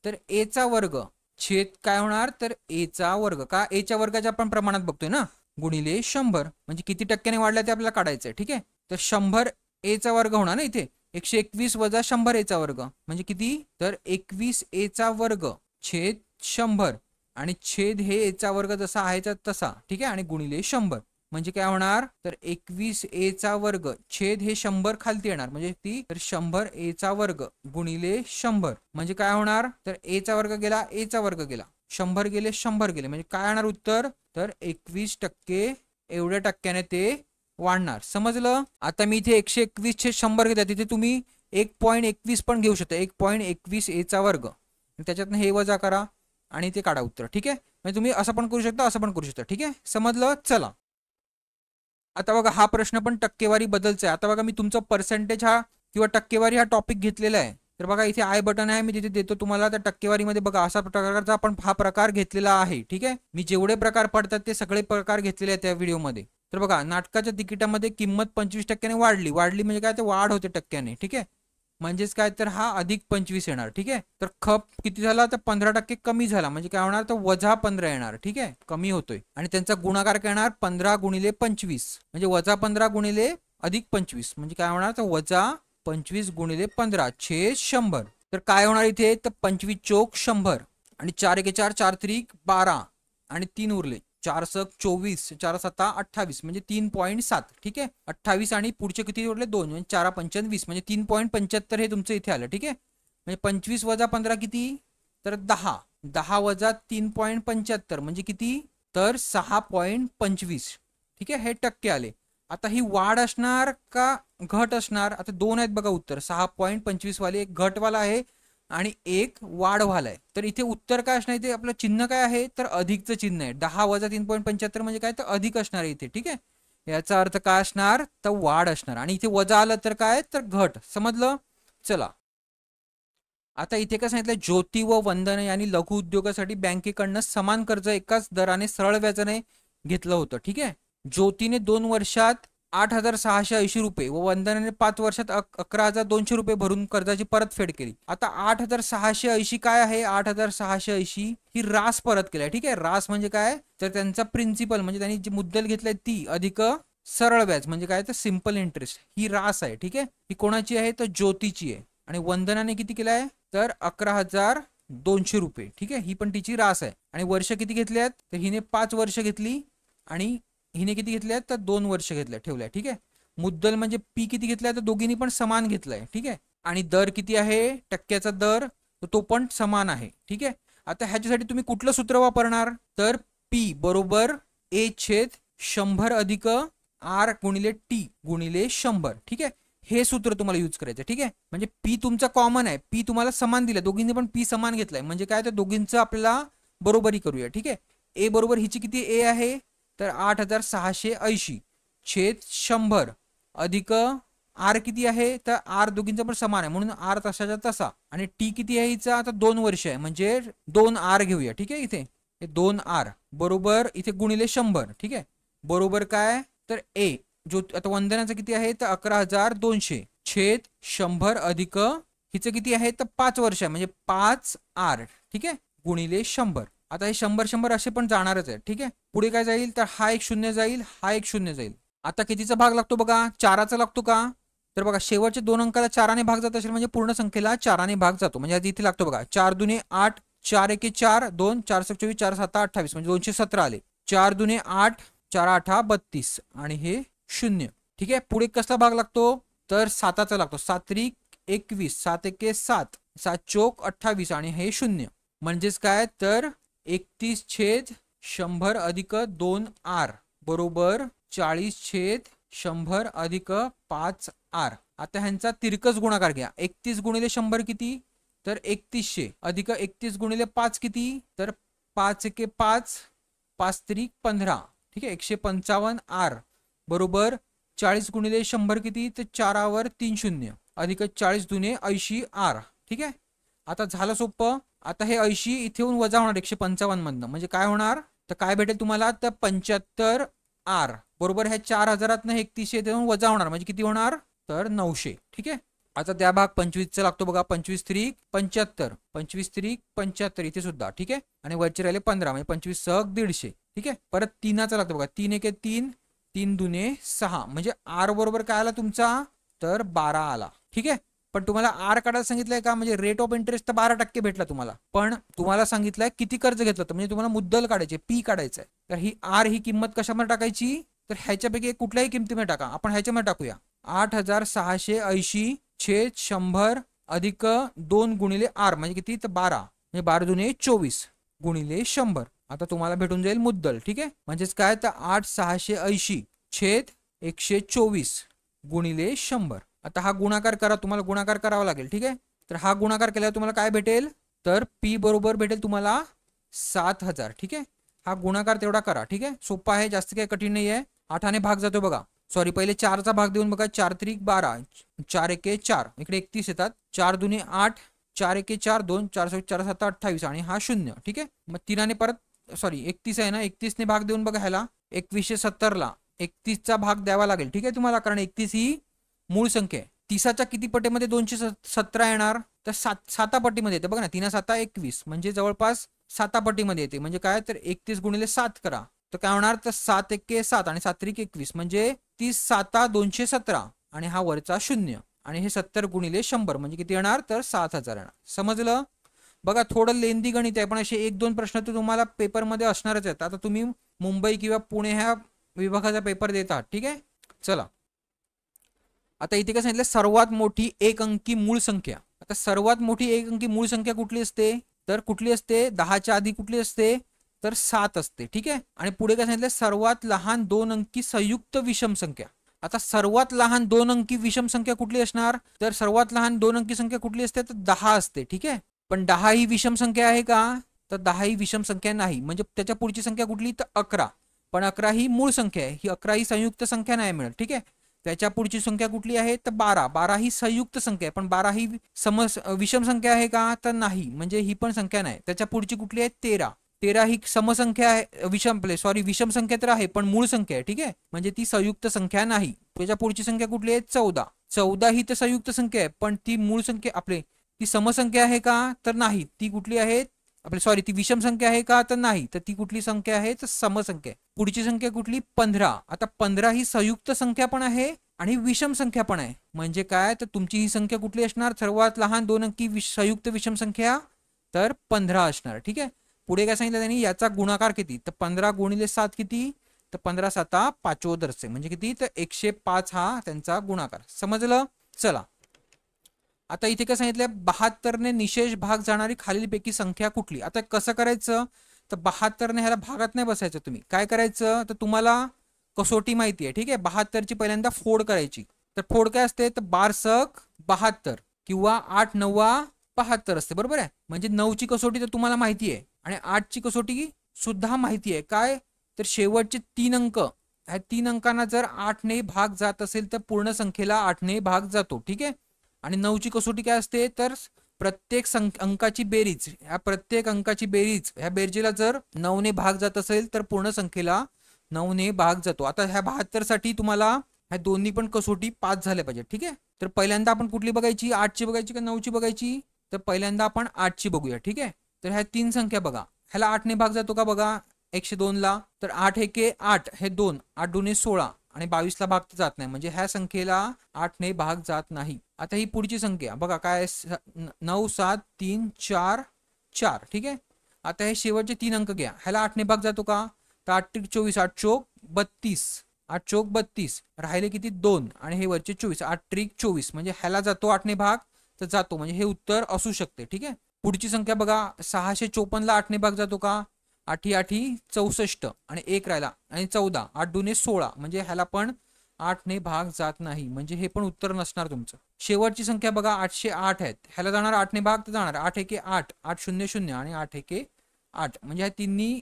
तर a चा वर्ग छेद काय होणार? तर a चा वर्ग. का? a च्या वर्गाच्या आपण प्रमाणात बघतोय ना, गुणिले 100 म्हणजे किती टक्क्याने वाढलं ते आपल्याला काढायचंय. ठीक आहे, तर 100 a चा वर्ग होणार ना इथे. 121 वजा 100 a चा वर्ग म्हणजे किती? तर 21 a चा वर्ग छेद 100 आणि छेद हे a चा वर्ग जसा आहे तसा. ठीक आहे, आणि गुणिले 100 म्हणजे काय होणार? तर 21 a चा वर्ग छेद हे 100 खालती येणार म्हणजे ती तर 100 a चा वर्ग गुणिले 100 म्हणजे काय होणार? तर a चा वर्ग गेला, a चा वर्ग गेला, 100 गेले, 100 गेले, म्हणजे काय येणार उत्तर? तर 21% एवढ्या टक्क्याने ते वाढणार. समजलं? आता मी इथे 121/100 घेतला, तिथे तुम्ही 1.21 पण घेऊ शकता. 1.21 a चा वर्ग, त्याच्यातनं हे वजा करा आणि ते काढा उत्तर. ठीक आहे, म्हणजे तुम्ही असं पण करू शकता, असं पण करू शकता. ठीक आहे, समजलं? चला आता बघा हा प्रश्न पण टक्केवारी बदलचा आहे. आता बघा मी तुमचं पर्सेंटेज हा किंवा टक्केवारी हा टॉपिक घेतलेला आहे. तर बघा इथे आय बटन आहे, मी तिथे देतो तुम्हाला. तर टक्केवारीमध्ये बघा अशा प्रकारचा आपण हा प्रकार घेतलेला आहे. ठीक आहे, मी जेवढे प्रकार पडतात ते सगळे प्रकार घेतलेले आहेत त्या व्हिडिओमध्ये. तर बघा नाटकाच्या तिकिटामध्ये किंमत 25% वाढली. वाढली म्हणजे काय? ते वाढ होते टक्क्याने. ठीक आहे, म्हणजेच काय? तर हा अधिक 25 येणार. ठीक आहे, तर खप किती झाला? तर 15% कमी झाला म्हणजे काय होणार? तर वजा 15 येणार. ठीक आहे, कमी होतोय आणि त्यांचा गुणाकार काय येणार? 15 गुणिले 25 म्हणजे वजा 15 गुणिले अधिक 25 म्हणजे काय होणार? तर वजा 25 गुणिले 15 छेद 100. तर काय होणार इथे? तर 25 चोक 100 आणि 4 एके 4, 4 त्रिक 12 आणि 3 उरले, 4 सक 24, 4 सत्ता 28 म्हणजे 3.7. ठीक आहे, 28 आणि पुढचे किती उरले? 2 म्हणजे 4 पंच 20 म्हणजे 3.75 हे तुमचं इथे आलं. ठीक आहे, म्हणजे 25 वजा 15 किती? तर 10. 10 वजा 3.75 म्हणजे किती? तर 6.25. ठीक आहे, हे टक्के आले. आता ही वाढ असणार का घट असणार? आता दोन आहेत बघा उत्तर. 6.25 वाले एक घटवाला आहे आणि एक वाढवाला आहे. तर इथे उत्तर काय असणार? इथे आपलं चिन्ह काय आहे? तर अधिकचं चिन्ह आहे. 10 वजा 3.75 म्हणजे काय? तर अधिक असणार आहे इथे. ठीक आहे, याचा अर्थ काय असणार? तर वाढ असणार. आणि इथे वजा आलं तर काय? तर घट. समजलं? चला आता इथे काय सांगितलं? ज्योती व वंदना यांनी लघु उद्योगासाठी बँकेकडनं समान कर्ज एकाच दराने सरळ व्याजाने घेतलं होतं. ठीक आहे, ज्योतीने 2 वर्षात 8,680 रुपये व वंदनाने 5 वर्षात 11,200 रुपये भरून कर्जाची परतफेड केली. आता 8,680 काय आहे? 8,680 ही रास परत केली. ठीक आहे, रास म्हणजे काय? तर त्यांचा प्रिन्सिपल म्हणजे त्यांनी जी मुद्दल घेतलाय ती अधिक सरळ व्याज म्हणजे काय? तर सिंपल इंटरेस्ट ही रास आहे. ठीक आहे, ही कोणाची आहे? तर ज्योतीची आहे. आणि वंदनाने किती केलाय? तर 11,200 रुपये. ठीक आहे, ही पण तिची रास आहे. आणि वर्ष किती घेतल्यात? तर हिने 5 वर्ष घेतली आणि हिने किती घेतल्यात? तर 2 वर्ष घेतल्या ठेवल्या. ठीक आहे, मुद्दल म्हणजे पी किती घेतलाय? तर दोघींनी पण समान घेतलाय. ठीक आहे, आणि दर किती आहे? टक्क्याचा दर तो पण समान आहे. ठीक आहे, आता ह्याच्यासाठी तुम्ही कुठलं सूत्र वापरणार? तर पी बरोबर ए छेद 100 अधिक आर गुणिले टी गुणिले 100. ठीक आहे, हे सूत्र तुम्हाला यूज करायचं. ठीक आहे, म्हणजे पी तुमचा कॉमन आहे, पी तुम्हाला समान दिलं, दोघींनी पण पी समान घेतलाय म्हणजे काय? तर दोघींचं आपल्याला बरोबरी करूया. ठीक आहे, ए बरोबर हिची किती ए आहे? तर 8,680 छेद 100 अधिक आर किती आहे? तर आर दोघींचा पण समान आहे म्हणून आर तसाच्या तसा. आणि टी किती आहे हिचा? आता 2 वर्ष आहे म्हणजे 2 आर घेऊया. ठीक आहे, इथे 2 आर बरोबर इथे गुणिले 100. ठीक आहे, बरोबर काय? तर ए जो आता वंदनाचं किती आहे? तर 11,200 छेद 100 अधिक हिचं किती आहे? तर 5 वर्ष आहे म्हणजे 5 आर. ठीक आहे, गुणिले 100. आता हे 100 असे पण जाणारच आहे. ठीक आहे, पुढे काय जाईल? तर हा एक शून्य जाईल, हा एक शून्य जाईल. आता कितीचा भाग लागतो बघा? 4चा लागतो का? तर बघा शेवटचे 2 अंकाला 4ने भाग जात असेल म्हणजे पूर्ण संख्येला 4ने भाग जातो. म्हणजे आधी इथे लागतो बघा 4 दुने 8, 4 एके 4, 2 4 24, 4 7 28 म्हणजे 217 आले. 4 दुने 8, 4 8 32 आणि हे 0. ठीक आहे, पुढे कसला भाग लागतो? तर 7चा लागतो. 7 त्रिक 21, 7 एके 7, 7 चोक 28 आणि हे 0. म्हणजेच काय? तर 31 छेद 100 अधिक 2 आर बरोबर 40 छेद 100 अधिक 5 आर. आता ह्यांचा तिरकस गुणाकार घ्या. 31 गुणिले 100 किती? तर 3100 अधिक 31 गुणिले 5 किती? तर 5 एके 5, 5 त्रिक 15. ठीक आहे, 155 आर बरोबर 40 गुणिले 100 किती? तर 4वर 3 शून्य अधिक 40 दुने 80 आर. ठीक आहे, आता झालं सोपं. आता हे 80 इथे येऊन वजा होणार 155 मधनं म्हणजे काय होणार? तर काय भेटेल तुम्हाला? तर 75 आर बरोबर ह्या 4,000 3100 देऊन वजा होणार म्हणजे किती होणार? तर 900. ठीक आहे, आता त्या भाग 25चा लागतो बघा. 25 त्रिक 75, 25 त्रिक 75 इथे सुद्धा. ठीक आहे, आणि वरचे राहिले 15 म्हणजे 25 सहग 150. ठीक आहे, परत 3चा लागतो बघा. 3 एके 3, 3 दुने 6 म्हणजे आर बरोबर काय आला तुमचा? तर 12 आला. ठीक आहे, पण तुम्हाला आर काढायला सांगितलंय का? म्हणजे रेट ऑफ इंटरेस्ट तर 12% भेटला तुम्हाला, पण तुम्हाला सांगितलंय किती कर्ज घेतलं तर म्हणजे तुम्हाला मुद्दल काढायचे, पी काढायचं आहे. तर ही आर ही किंमत कशामध्ये टाकायची? तर ह्याच्यापैकी कुठल्याही किमतीमध्ये टाका. आपण ह्याच्यामध्ये टाकूया 8,680 छेद 100 अधिक 2 गुणिले आर म्हणजे किती? तर 12 म्हणजे 12 दुने 24 गुणिले 100. आता तुम्हाला भेटून जाईल मुद्दल. ठीक आहे, म्हणजेच काय? तर 8,680 छेद 124 गुणिले 100. आता हा गुणाकार करा, तुम्हाला गुणाकार करावा लागेल. ठीक आहे, तर हा गुणाकार केल्यावर तुम्हाला काय भेटेल? तर पी बरोबर भेटेल तुम्हाला 7,000. ठीक आहे, हा गुणाकार तेवढा करा. ठीक आहे, सोपा आहे, जास्त काही कठीण नाही आहे. 8ने भाग जातो बघा. सॉरी, पहिले 4चा भाग देऊन बघा. 4 त्रिक 12, 4 एके 4 इकडे 31 येतात. 4 दुने 8, 4 एके 4, 2 4 4 7 28 आणि हा 0. ठीक आहे, मग 3ने परत सॉरी 31 आहे ना, 31ने भाग देऊन बघा ह्याला. 2170ला 31चा भाग द्यावा लागेल. ठीक आहे तुम्हाला, कारण 31 ही मूळ संख्या आहे. 30च्या किती पटीमध्ये 217 येणार? तर 7 पटीमध्ये येते बघा ना. 3 7 21 म्हणजे जवळपास 7 पटीमध्ये येते. म्हणजे काय? तर 31 गुणिले 7 करा तर काय होणार? तर 7 एके 7 आणि 7 त्रिक 21 म्हणजे 30 7 217 आणि हा वरचा 0 आणि हे 70 गुणिले 100 म्हणजे किती येणार? तर 7,000 येणार. समजलं? बघा थोडं लेंदी गणित आहे, पण असे 1-2 प्रश्न तर तुम्हाला पेपरमध्ये असणारच आहेत. आता तुम्ही मुंबई किंवा पुणे ह्या विभागाचा पेपर देतात. ठीक आहे, चला आता इथे काय सांगितलं? सर्वात मोठी एक अंकी मूळ संख्या. आता सर्वात मोठी एक अंकी मूळ संख्या कुठली असते? तर कुठली असते? 10च्या आधी कुठली असते? तर 7 असते. ठीक आहे, आणि पुढे काय सांगितलं? सर्वात लहान 2 अंकी संयुक्त विषम संख्या. आता सर्वात लहान 2 अंकी विषम संख्या कुठली असणार? तर सर्वात लहान 2 अंकी संख्या कुठली असते? तर 10 असते. ठीक आहे, पण 10 ही विषम संख्या आहे का? तर 10 ही विषम संख्या नाही. म्हणजे त्याच्या पुढची संख्या कुठली? तर 11. पण 11 ही मूळ संख्या आहे, ही 11 ही संयुक्त संख्या नाही मिळत. ठीक आहे, त्याच्या पुढची संख्या कुठली आहे? तर 12. 12 ही संयुक्त संख्या आहे, पण 12 ही विषम संख्या आहे का? तर नाही, म्हणजे ही पण संख्या नाही. त्याच्या पुढची कुठली आहे? 13. 13 ही समसंख्या आहे, विषम संख्या तर आहे पण मूळ संख्या आहे, ठीक आहे, म्हणजे ती संयुक्त संख्या नाही. त्याच्या पुढची संख्या कुठली आहे? 14. 14 ही तर संयुक्त संख्या आहे पण ती मूळ संख्या ती समसंख्या आहे का? तर नाही. ती कुठली आहे? ती विषम संख्या आहे का? तर नाही. तर ती कुठली संख्या आहे? तर समसंख्या. पुढची संख्या कुठली? 15. आता 15 ही संयुक्त संख्या पण आहे आणि विषम संख्या पण आहे. म्हणजे काय? तर तुमची ही संख्या कुठली असणार? सर्वात लहान 2 अंकी संयुक्त विषम संख्या तर 15 असणार, ठीक आहे. पुढे काय सांगितलं त्यांनी? याचा गुणाकार किती? तर 15 गुणिले 7 किती? तर 15 7 85 म्हणजे किती? तर 105 हा त्यांचा गुणाकार. समजलं? चला आता इथे काय सांगितलंय? 72 ने निशेष भाग जाणारी खालीलपैकी संख्या कुठली? आता कसं करायचं? तर 72 ने ह्याला भागात नाही बसायचं. तुम्ही काय करायचं? तर तुम्हाला कसोटी माहिती आहे, ठीक आहे. 72 ची पहिल्यांदा फोड करायची. तर फोड काय असते? तर 12×72 किंवा 8×9=72 असते, बरोबर आहे. म्हणजे 9 ची कसोटी तर तुम्हाला माहिती आहे आणि 8 ची कसोटी सुद्धा माहिती आहे. काय? तर शेवटचे 3 अंक, ह्या 3 अंकांना जर 8 ने भाग जात असेल तर पूर्ण संख्येला 8 ने भाग जातो, ठीक आहे. आणि 9 ची कसोटी काय असते? तर प्रत्येक अंकाची बेरीज, प्रत्येक अंकाची बेरीज, ह्या बेरजेला जर 9 ने भाग जात असेल तर पूर्ण संख्येला 9 ने भाग जातो. आता ह्या 72 साठी तुम्हाला ह्या दोन्ही पण कसोटी पास झाल्या पाहिजे, ठीक आहे. तर पहिल्यांदा आपण कुठली बघायची? 8 ची बघायची का 9 ची बघायची? तर पहिल्यांदा आपण 8 ची बघूया, ठीक आहे. तर ह्या 3 संख्या बघा, ह्याला 8 ने भाग जातो का? बघा 102 ला. तर 8 एके 8, हे 2, 8 दुने 16 आणि 22 ला भाग तर जात नाही, म्हणजे ह्या संख्येला 8 ने भाग जात नाही. आता ही पुढची संख्या बघा काय? 9 7 3 4 4, ठीक आहे. आता हे शेवटचे 3 अंक घ्या, ह्याला 8 ने भाग जातो का? तर 8 त्रिक 24, 8 चोक 32, 8 चोक 32, राहिले किती? 2 आणि हे वरचे 24, 8 त्रिक 24, म्हणजे ह्याला जातो 8 ने भाग तर जातो, म्हणजे हे उत्तर असू शकते, ठीक आहे. पुढची संख्या बघा 654 ला 8 ने भाग जातो का? 8 8 64 आणि 1 राहिला आणि 14, 8 दुने 16, म्हणजे ह्याला पण 8 ने भाग जात नाही, म्हणजे हे पण उत्तर नसणार तुमचं. शेवटची संख्या बघा 808 आहेत, ह्याला जाणार 8 ने भाग तर जाणार 8 एके 8, 8 0 0 आणि 8 एके 8, म्हणजे ह्या तिन्ही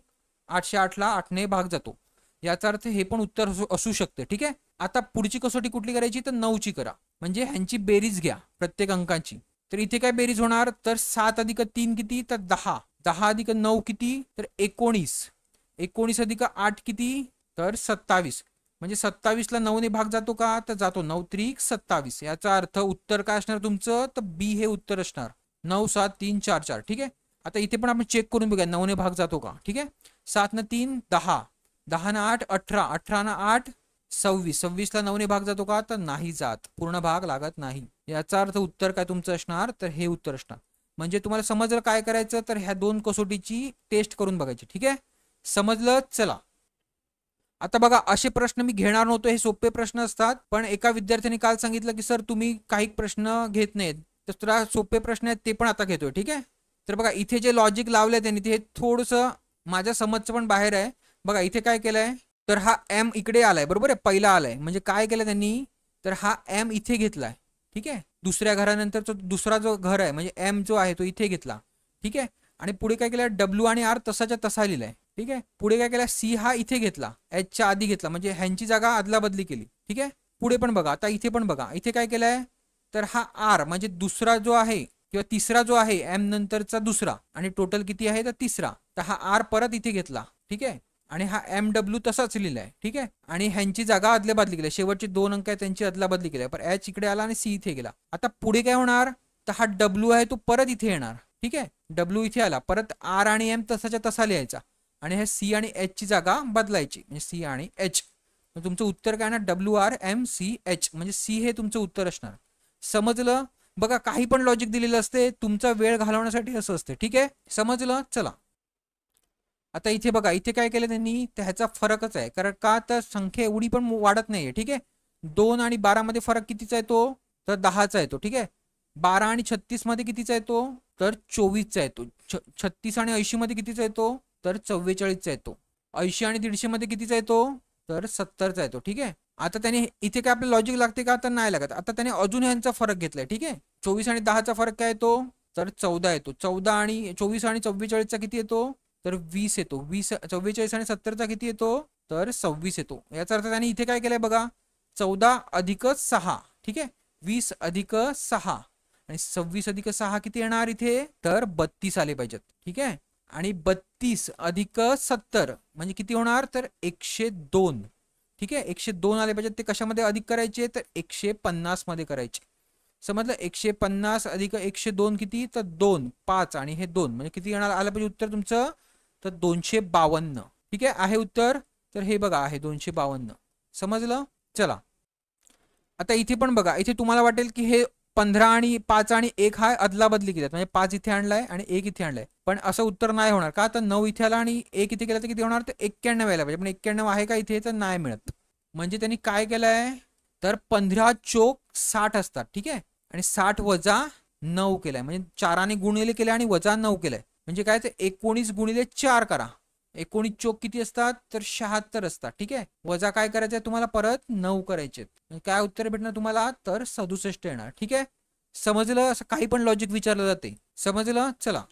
808 ला 8 ने भाग जातो. याचा अर्थ हे पण उत्तर असू शकते, ठीक आहे. आता पुढची कसोटी कुठली करायची? तर 9 ची करा, म्हणजे ह्यांची बेरीज घ्या प्रत्येक अंकाची. तर इथे काय बेरीज होणार? तर 7 अधिक 3 किती? तर 10, 10 अधिक 9 किती? तर 19, 19 अधिक 8 किती? तर 27, म्हणजे 27 ला 9 ने भाग जातो का? तर जातो. 9 त्रिक 27, याचा अर्थ उत्तर काय असणार तुमचं? तर बी हे उत्तर असणार. 9 7 3 4 4, ठीक आहे. आता इथे पण आपण चेक करून बघूया 9 ने भाग जातो का, ठीक आहे. 7 न 3 10, 10 न 8 18, 18 न 8 26, 26 ला 9 ने भाग जातो का? तर नाही जात, पूर्ण भाग लागत नाही. याचा अर्थ उत्तर काय तुमचं असणार? तर हे उत्तर असणार. म्हणजे तुम्हाला समजलं काय करायचं? तर ह्या दोन कसोटीची टेस्ट करून बघायची, ठीक आहे. समजलं? चला आता बघा, असे प्रश्न मी घेणार नव्हतो, हे सोपे प्रश्न असतात, पण एका विद्यार्थ्यांनी काल सांगितलं की सर तुम्ही काही प्रश्न घेत नाहीत, तर तुला सोपे प्रश्न आहेत ते पण आता घेतोय, ठीक आहे. तर बघा इथे जे लॉजिक लावलंय त्यांनी ते थोडंसं माझ्या समजचं पण बाहेर आहे. बघा इथे काय केलंय? तर हा एम इकडे आलाय, बरोबर आहे, पहिला आलाय, म्हणजे काय केलं त्यांनी? तर हा एम इथे घेतलाय, ठीक आहे. दुसऱ्या घरानंतर दुसरा जो घर आहे म्हणजे एम जो आहे तो इथे घेतला, ठीक आहे. आणि पुढे काय केलं? डब्ल्यू आणि आर तसाच्या तसा लिहिलाय, ठीक आहे. पुढे काय केलं? सी हा इथे घेतला, एचच्या आधी घेतला, म्हणजे ह्यांची जागा अदला बदली केली, ठीक आहे. पुढे पण बघा, आता इथे पण बघा, इथे काय केलंय? तर हा आर म्हणजे दुसरा जो आहे किंवा तिसरा जो आहे एम नंतरचा दुसरा, आणि टोटल किती आहे? तर तिसरा, तर हा आर परत इथे घेतला, ठीक आहे. आणि हा एम डब्ल्यू तसाच लिहिलाय, ठीक आहे. आणि ह्यांची जागा अदला बदली केली, शेवटचे 2 अंक आहेत त्यांची अदला बदली केली, पण एच इकडे आला आणि सी इथे गेला. आता पुढे काय होणार? तर हा डब्ल्यू आहे तो परत इथे येणार, ठीक आहे. डब्ल्यू इथे आला, परत आर आणि एम तसाच्या तसा लिहायचा आणि हे सी आणि एच ची जागा बदलायची, म्हणजे सी आणि एच. तुमचं उत्तर काय ना? WRMCH, म्हणजे सी हे तुमचं उत्तर असणार. समजलं? बघा काही पण लॉजिक दिलेलं असते, तुमचा वेळ घालवण्यासाठी असं असते, ठीक आहे. समजलं? चला आता इथे बघा, इथे काय केलं त्यांनी? तर ह्याचा फरकच आहे, कारण का? तर संख्या एवढी पण वाढत नाहीये, ठीक आहे. 2 आणि 12 मध्ये फरक कितीचा येतो? तर 10चा येतो, ठीक आहे. 12 आणि 36 मध्ये कितीचा येतो? तर 24चा येतो. 36 आणि 80 मध्ये कितीचा येतो? तर 44चा येतो. 80 आणि 150 मध्ये कितीचा येतो? तर 70चा येतो, ठीक आहे. आता त्याने इथे काय आपलं लॉजिक लागते का? तर नाही लागत. आता त्याने अजून ह्यांचा फरक घेतलाय, ठीक आहे. 24 आणि 10चा फरक काय येतो? तर 14 येतो. 14 आणि 24 आणि 44चा किती येतो? तर 20 येतो. 20 44 आणि 70चा किती येतो? तर 26 येतो. याचा अर्थ त्याने इथे काय केलंय बघा, 14 अधिक 6, ठीक आहे. 20 अधिक 6 आणि 26 अधिक 6 किती येणार इथे? तर 32 आले पाहिजेत, ठीक आहे. आणि 32 अधिक 70 म्हणजे किती होणार, तर 102. ठीक आहे, 102 आले पाहिजे. ते कशामध्ये अधिक करायचे, तर 150 मध्ये करायचे. समजलं. 150 अधिक 102 किती, तर 2, 5 आणि हे 2 म्हणजे किती येणार आलं पाहिजे उत्तर तुमचं, तर 252. ठीक आहे उत्तर. तर हे बघा आहे 252. समजलं. चला आता इथे पण बघा, इथे तुम्हाला वाटेल की हे 15 आणि 5 आणि 1 हा अदला बदली केल्यात, म्हणजे 5 इथे आणलाय आणि 1 इथे आणलाय. पण असं उत्तर नाही होणार का, तर 9 इथे आला आणि 1 इथे केलं तर किती होणार, तर 91 यायला पाहिजे. पण 91 आहे का इथे, तर नाही मिळत. म्हणजे त्यांनी काय केलंय, तर 15 चोक 60 असतात. ठीक आहे, आणि 60 वजा 9 केलाय, म्हणजे 4 गुणिले केले आणि वजा 9 केलाय. म्हणजे काय, तर 19 गुणिले 4 करा. 19 चोक किती असतात, तर 76 असतात. ठीक आहे, वजा काय करायचंय तुम्हाला, परत 9 करायचे. काय उत्तर भेटणार तुम्हाला, तर 67 येणार. ठीक आहे, समजलं. असं काही पण लॉजिक विचारलं जाते. समजलं. चला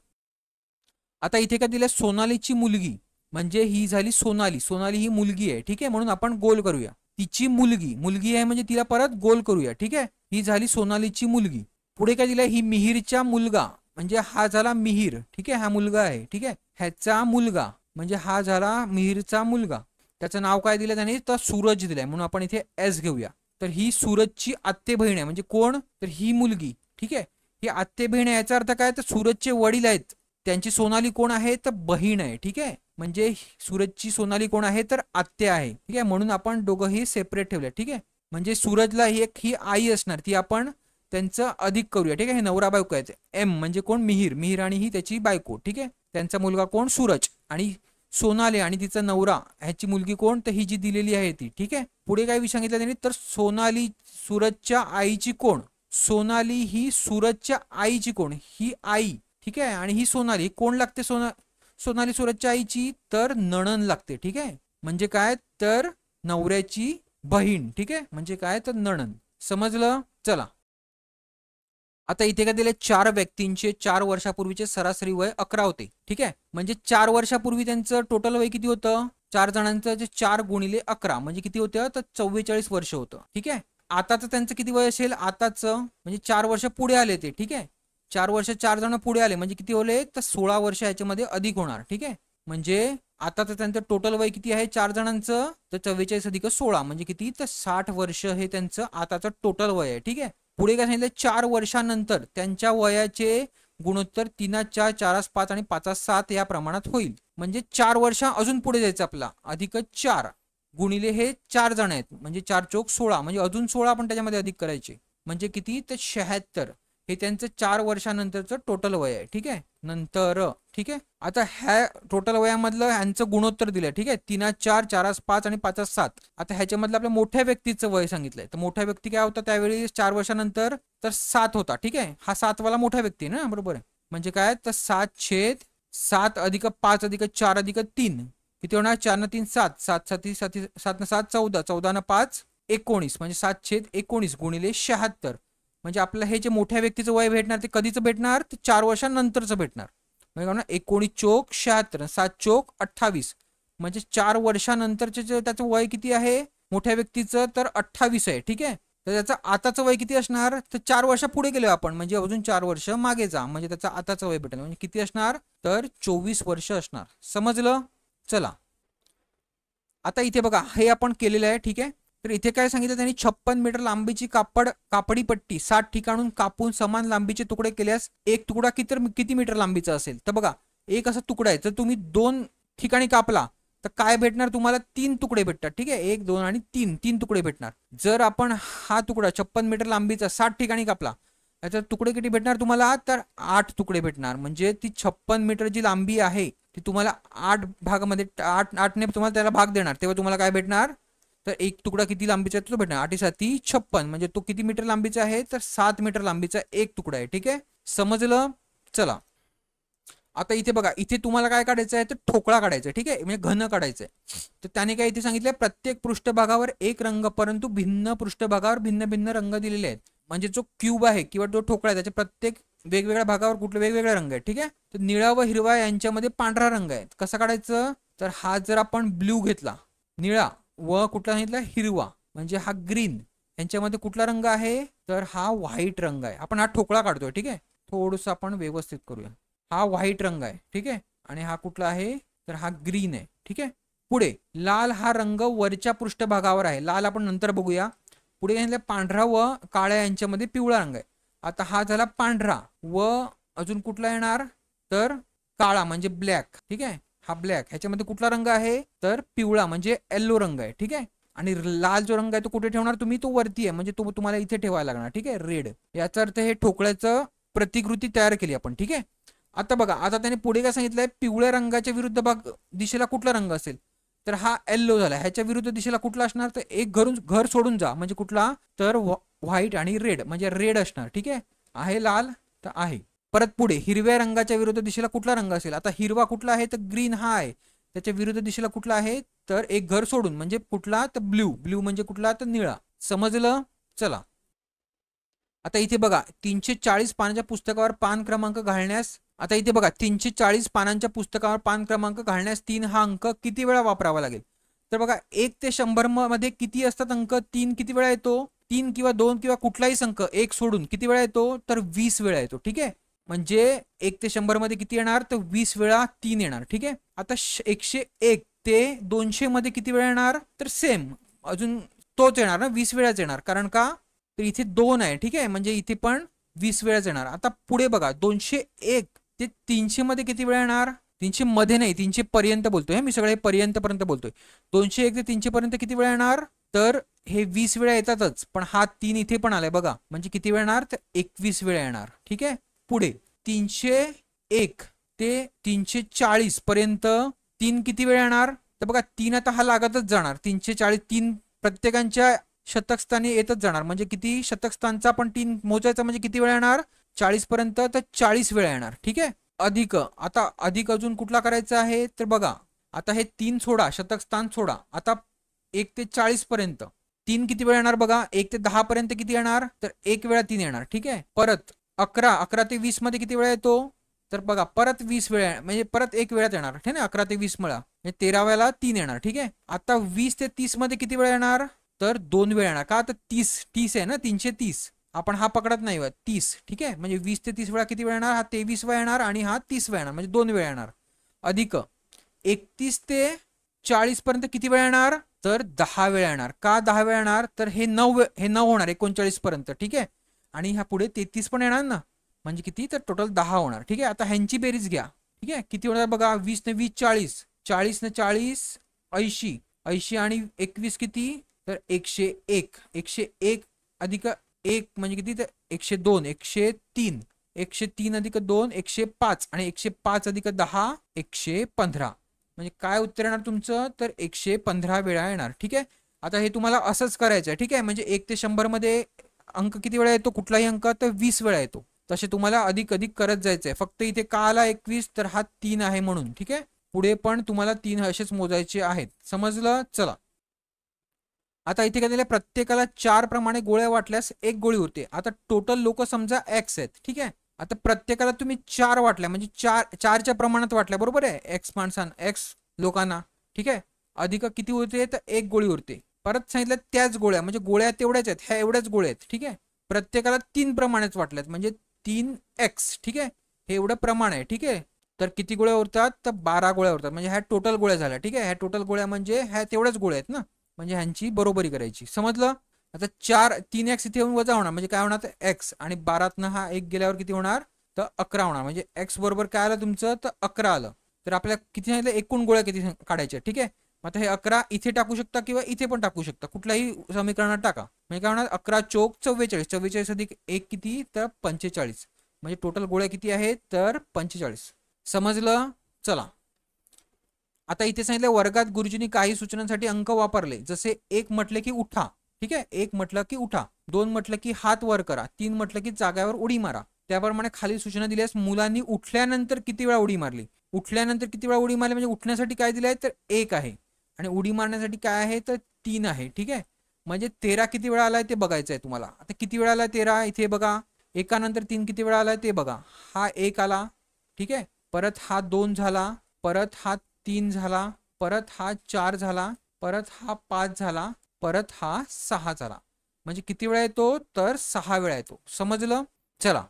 आता इथे काय दिलंय, सोनालीची मुलगी, म्हणजे ही झाली सोनाली. सोनाली ही मुलगी आहे. ठीक आहे, म्हणून आपण गोल करूया. तिची मुलगी आहे म्हणजे तिला परत गोल करूया. ठीक आहे, ही झाली सोनालीची मुलगी. पुढे काय दिलंय, ही मिहीरचा मुलगा, म्हणजे हा झाला मिहीर. ठीक आहे, हा मुलगा आहे. ठीक आहे, ह्याचा मुलगा म्हणजे हा झाला मिहीरचा मुलगा. त्याचं नाव काय दिलं त्याने, तर सूरज दिलंय, म्हणून आपण इथे एस घेऊया. तर ही सूरजची आत्ते बहीण आहे. म्हणजे कोण, तर ही मुलगी. ठीक आहे, ही आत्ते बहीण आहे. याचा अर्थ काय, तर सूरजचे वडील आहेत, त्यांची सोनाली कोण आहे, तर बहीण आहे. ठीक आहे, म्हणजे सूरजची सोनाली कोण आहे, तर आत्या आहे. ठीक आहे, म्हणून आपण दोघंही सेपरेट ठेवले. ठीक आहे, म्हणजे सूरजला ही आई असणार, ती आपण त्यांचं अधिक करूया. ठीक आहे, हे नवरा बायको आहे. एम म्हणजे कोण, मिहीर आणि ही त्याची बायको. ठीक आहे, त्यांचा मुलगा कोण, सूरज. आणि सोनाली आणि तिचा नवरा ह्याची मुलगी कोण, तर ही जी दिलेली आहे ती. ठीक आहे, पुढे काय सांगितलं त्यांनी, तर सोनाली सूरजच्या आईची कोण, सोनाली ही सूरजच्या आईची कोण, ही आई. ठीक आहे, आणि ही सोनाली कोण लागते, सोनाली सूरजच्या आईची, तर नणन लागते. ठीक आहे, म्हणजे काय, तर नवऱ्याची बहीण. ठीक आहे, म्हणजे काय, तर नणन. समजलं. चला आता इथे काय दिले, 4 व्यक्तींचे 4 वर्षापूर्वीचे सरासरी वय 11 होते. ठीक आहे, म्हणजे 4 वर्षापूर्वी त्यांचं टोटल वय किती होतं, 4 जणांचं जे 4 गुणिले 11 म्हणजे किती होतं, तर 44 वर्ष होतं. ठीक आहे, आताच त्यांचं किती वय असेल, आताच म्हणजे 4 वर्ष पुढे आले ते. ठीक आहे, 4 वर्ष 4 जण पुढे आले म्हणजे किती होले, तर 16 वर्ष याच्यामध्ये अधिक होणार. ठीक आहे, म्हणजे आता तर त्यांचं टोटल वय किती आहे 4 जणांचं, तर 44 अधिक 16 म्हणजे किती, तर 60 वर्ष हे त्यांचं आताचं टोटल वय आहे. ठीक आहे, पुढे काय सांगितलं, 4 वर्षानंतर त्यांच्या वयाचे गुणोत्तर 3 4 4 5 आणि 5 7 या प्रमाणात होईल. म्हणजे 4 वर्ष अजून पुढे जायचं आपला, अधिक 4 गुणिले हे 4 जण आहेत, म्हणजे 4 चोक 16 म्हणजे अजून 16 आपण त्याच्यामध्ये अधिक करायचे, म्हणजे किती, तर 76. हे त्यांचं 4 वर्षानंतरचं टोटल वय आहे. ठीक आहे, नंतर. ठीक आहे, आता ह्या टोटल वयामधलं ह्यांचं गुणोत्तर दिलंय. ठीक आहे, 3 4 4 5 आणि 5 7. आता ह्याच्यामधलं आपल्या मोठ्या व्यक्तीचं वय सांगितलंय, तर मोठ्या व्यक्ती काय होता त्यावेळी 4 वर्षानंतर, तर 7 होता. ठीक आहे, हा 7 वाला मोठा व्यक्ती ना, बरोबर आहे. म्हणजे काय, तर 7/7 अधिक 5 अधिक 4 अधिक 3 किती होणार, 4 न 3 7 7 7 7 7 14 14 न 5 19 म्हणजे 7/19 गुणिले 76. म्हणजे आपलं हे जे मोठ्या व्यक्तीचं वय भेटणार ते कधीचं भेटणार, तर 4 वर्षांनंतरचं भेटणार. म्हणजे 19 चोक 76 7 चोक 28 म्हणजे 4 वर्षानंतरचे जे त्याचं वय किती आहे मोठ्या व्यक्तीचं, तर 28 आहे. ठीक आहे, तर त्याचं आताचं वय किती असणार, तर 4 वर्ष पुढे गेलो आपण, म्हणजे अजून 4 वर्ष मागे जा, म्हणजे त्याचं आताचं वय भेटेल. म्हणजे किती असणार, तर 24 वर्ष असणार. समजलं. चला आता इथे बघा, हे आपण केलेलं आहे. ठीक आहे, तर इथे काय सांगितलं त्यांनी, 56 मीटर लांबीची कापडी पट्टी 60 ठिकाणून कापून समान लांबीचे तुकडे केल्यास एक तुकडा किती मीटर लांबीचा असेल, तर बघा एक असा तुकडा आहे, तर तुम्ही 2 ठिकाणी कापला तर काय भेटणार तुम्हाला, 3 तुकडे भेटतात. ठीक आहे, 1 2 आणि 3 तुकडे भेटणार. जर आपण हा तुकडा 56 मीटर लांबीचा 60 ठिकाणी कापला, याचे तुकडे किती भेटणार तुम्हाला, तर 8 तुकडे भेटणार. म्हणजे ती 56 मीटर जी लांबी आहे ती तुम्हाला 8 भागामध्ये 8ने तुम्हाला त्याला भाग देणार, तेव्हा तुम्हाला काय भेटणार, तर एक तुकडा किती लांबीचा आहे तो भेटणार. 8 7 56 म्हणजे तो किती मीटर लांबीचा आहे, तर 7 मीटर लांबीचा एक तुकडा आहे. ठीक आहे, समजलं. चला आता इथे बघा, इथे तुम्हाला काय काढायचं आहे, तर ठोकळा काढायचा आहे. ठीक आहे, म्हणजे घन काढायचं आहे. तर त्याने काय इथे सांगितलंय, प्रत्येक पृष्ठभागावर एक रंग परंतु भिन्न पृष्ठभागावर भिन्न भिन्न रंग दिलेले आहेत. म्हणजे जो क्यूब आहे किंवा जो ठोकळा आहे त्याच्या प्रत्येक वेगवेगळ्या भागावर कुठले वेगवेगळे रंग आहेत. ठीक आहे, तर निळा व हिरवा यांच्यामध्ये पांढरा रंग आहे. कसं काढायचं, तर हा जर आपण ब्ल्यू घेतला, निळा, व कुठला सांगितला हिरवा म्हणजे हा ग्रीन, यांच्यामध्ये कुठला रंग आहे, तर हा व्हाईट रंग आहे. आपण हा ठोकळा काढतोय. ठीक आहे, थोडंसं आपण व्यवस्थित करूया. हा व्हाईट रंग आहे. ठीक आहे, आणि हा कुठला आहे तर हा ग्रीन आहे. ठीक आहे. पुढे लाल हा रंग वरच्या पृष्ठभागावर आहे. लाल आपण नंतर बघूया. पुढे सांगितलं पांढरा व काळ्या यांच्यामध्ये पिवळा रंग आहे. आता हा झाला पांढरा व अजून कुठला येणार तर काळा म्हणजे ब्लॅक. ठीक आहे. हा ब्लॅक. ह्याच्यामध्ये कुठला रंग आहे तर पिवळा म्हणजे येल्लो रंग आहे. ठीक आहे. आणि लाल जो रंग आहे तो कुठे ठेवणार तुम्ही तो वरती आहे म्हणजे तो तुम्हाला इथे ठेवायला लागणार. ठीक आहे. रेड. याचा अर्थ हे ठोकळ्याचं प्रतिकृती तयार केली आपण. ठीक आहे. आता बघा आता त्याने पुढे काय सांगितलंय पिवळ्या रंगाच्या विरुद्ध दिशेला कुठला रंग असेल तर हा येल्लो झाला. ह्याच्या विरुद्ध दिशेला कुठला असणार तर एक घर सोडून जा म्हणजे कुठला तर व्हाईट आणि रेड म्हणजे रेड असणार. ठीक आहे लाल तर आहे. परत पुढे हिरव्या रंगाच्या विरुद्ध दिशेला कुठला रंग असेल आता हिरवा कुठला आहे तर ग्रीन हा आहे. त्याच्या विरुद्ध दिशेला कुठला आहे तर एक घर सोडून म्हणजे कुठला तर ब्ल्यू म्हणजे कुठला तर निळा. समजलं. चला आता इथे बघा 340 पानांच्या पुस्तकावर पान क्रमांक घालण्यास आता इथे बघा 340 पानांच्या पुस्तकावर पान क्रमांक घालण्यास 3 हा अंक किती वेळा वापरावा लागेल तर बघा 1 ते 100 मध्ये किती असतात अंक 3 किती वेळा येतो 3 किंवा 2 किंवा कुठलाही अंक एक सोडून किती वेळा येतो तर 20 वेळा येतो. ठीक आहे. म्हणजे 1 ते 100 मध्ये किती येणार तर 20 वेळा 3 येणार. ठीक आहे. आता 101 ते 200 मध्ये किती वेळा येणार तर सेम अजून तोच येणार ना 20 वेळाच येणार कारण का तर इथे 2 आहे. ठीक आहे. म्हणजे इथे पण 20 वेळाच येणार. आता पुढे बघा 201 ते 300 मध्ये किती वेळा येणार 300 मध्ये नाही 300 पर्यंत बोलतोय मी सगळे पर्यंत बोलतोय. 201 ते 300 पर्यंत किती वेळा येणार तर हे 20 वेळा येतातच पण हा 3 इथे पण आलाय बघा म्हणजे किती वेळा येणार तर 21 वेळा येणार. ठीक आहे. पुढे 301 ते 340 पर्यंत 3 किती वेळा येणार तर बघा 3 आता हा लागतच जाणार 340 3 प्रत्येकांच्या शतक स्थानी येतच जाणार म्हणजे किती शतक स्थानचा पण 3 मोजायचा म्हणजे किती वेळा येणार 40 पर्यंत तर 40 वेळा येणार. ठीक आहे. अधिक आता अधिक अजून कुठला करायचा आहे तर बघा आता हे 3 सोडा शतक स्थान सोडा आता 1 ते 40 पर्यंत 3 किती वेळा येणार बघा 1 ते 10 पर्यंत किती येणार तर 1 वेळा 3 येणार. ठीक आहे. परत 11 ते 20 मध्ये किती वेळा येतो तर बघा परत 20 वेळा म्हणजे परत 1 वेळात येणार. ठीक आहे. 11 ते 20 वेळा म्हणजे 13 वेळेला 3 येणार. ठीक आहे. आता 20 ते 30 मध्ये किती वेळा येणार तर 2 वेळा येणार का तर 30 आहे ना 330 आपण हा पकडत नाही 30. ठीक आहे. म्हणजे 20 ते 30 वेळा किती वेळा येणार हा 23 वेळा येणार आणि हा 30 वेळा येणार म्हणजे 2 वेळा येणार. अधिक 31 ते 40 पर्यंत किती वेळा येणार तर 10 वेळा येणार का 10 वेळा येणार तर हे 9 होणार 39 पर्यंत. ठीक आहे. आणि ह्या पुढे 33 पण येणार ना म्हणजे किती तर टोटल 10 होणार. ठीक आहे. आता ह्यांची बेरीज घ्या. ठीक आहे. किती होणार बघा 20 ने 20 40 40 ने 40 80 80 आणि 21 किती तर 101 101 अधिक 1 म्हणजे किती तर 102 103 103 अधिक 2 105 आणि 105 अधिक 10 115 म्हणजे काय उत्तर येणार तुमचं तर 115 वेळा येणार. ठीक आहे. आता हे तुम्हाला असंच करायचं आहे. ठीक आहे. म्हणजे 1 ते 100 मध्ये अंक किती वेळा येतो कुठलाही अंक तर 20 वेळा येतो. तसे तुम्हाला अधिक अधिक करत जायचंय. फक्त इथे का आला 21 तर हा 3 आहे म्हणून. ठीक आहे. पुढे पण तुम्हाला 3 असेच मोजायचे आहेत. समजलं. चला आता इथे काय दिलं प्रत्येकाला 4 प्रमाणे गोळ्या वाटल्यास एक गोळी उरते. आता टोटल लोक समजा एक्स आहेत. ठीक आहे. आता प्रत्येकाला तुम्ही 4 वाटल्या म्हणजे 4च्या प्रमाणात वाटल्या बरोबर आहे एक्स माणसांना एक्स लोकांना. ठीक आहे. अधिक किती उरते तर एक गोळी उरते. परत सांगितलं त्याच गोळ्या म्हणजे गोळ्या तेवढ्याच आहेत ह्या एवढ्याच गोळ्या आहेत. ठीक आहे. प्रत्येकाला 3 प्रमाणेच वाटल्यात म्हणजे 3x. ठीक आहे. हे एवढं प्रमाण आहे. ठीक आहे. तर किती गोळ्या उरतात तर 12 गोळ्या उरतात म्हणजे ह्या टोटल गोळ्या झाल्या. ठीक आहे. ह्या टोटल गोळ्या म्हणजे ह्या तेवढ्याच गोळ्या आहेत ना म्हणजे ह्यांची बरोबरी करायची. समजलं. आता 3x इथे येऊन वजा होणार म्हणजे काय होणार तर x आणि 12तनं हा 1 गेल्यावर किती होणार तर 11 होणार म्हणजे x बरोबर काय आलं तुमचं तर 11 आलं. तर आपल्याला किती सांगितलं एकूण गोळ्या किती काढायच्या. ठीक आहे. आता हे 11 इथे टाकू शकता किंवा इथे पण टाकू शकता कुठल्याही समीकरणात टाका म्हणजे काय होणार 11 चोक 44 44 अधिक 1 किती तर 45 म्हणजे टोटल गोळ्या किती आहेत तर 45. समजलं. चला आता इथे सांगितलं वर्गात गुरुजींनी काही सूचनांसाठी अंक वापरले जसे 1 म्हटले की उठा. ठीक आहे. 1 म्हटलं की उठा 2 म्हटलं की हात वर करा 3 म्हटलं की जागेवर उडी मारा. त्याप्रमाणे खाली सूचना दिल्यास मुलांनी उठल्यानंतर किती वेळा उडी मारली उठल्यानंतर किती वेळा उडी मारली म्हणजे उठण्यासाठी काय दिलं आहे तर 1 आहे आणि उडी मारण्यासाठी काय आहे तर 3 आहे. ठीक आहे. म्हणजे 13 किती वेळा आलाय ते बघायचं आहे तुम्हाला. आता किती वेळा आलाय 13 इथे बघा एकानंतर 3 किती वेळा आलाय ते बघा. हा 1 आला. ठीक आहे. परत हा 2 झाला परत हा 3 झाला परत हा 4 झाला परत हा 5 झाला परत हा 6 झाला म्हणजे किती वेळा येतो तर 6 वेळा येतो. समजलं. चला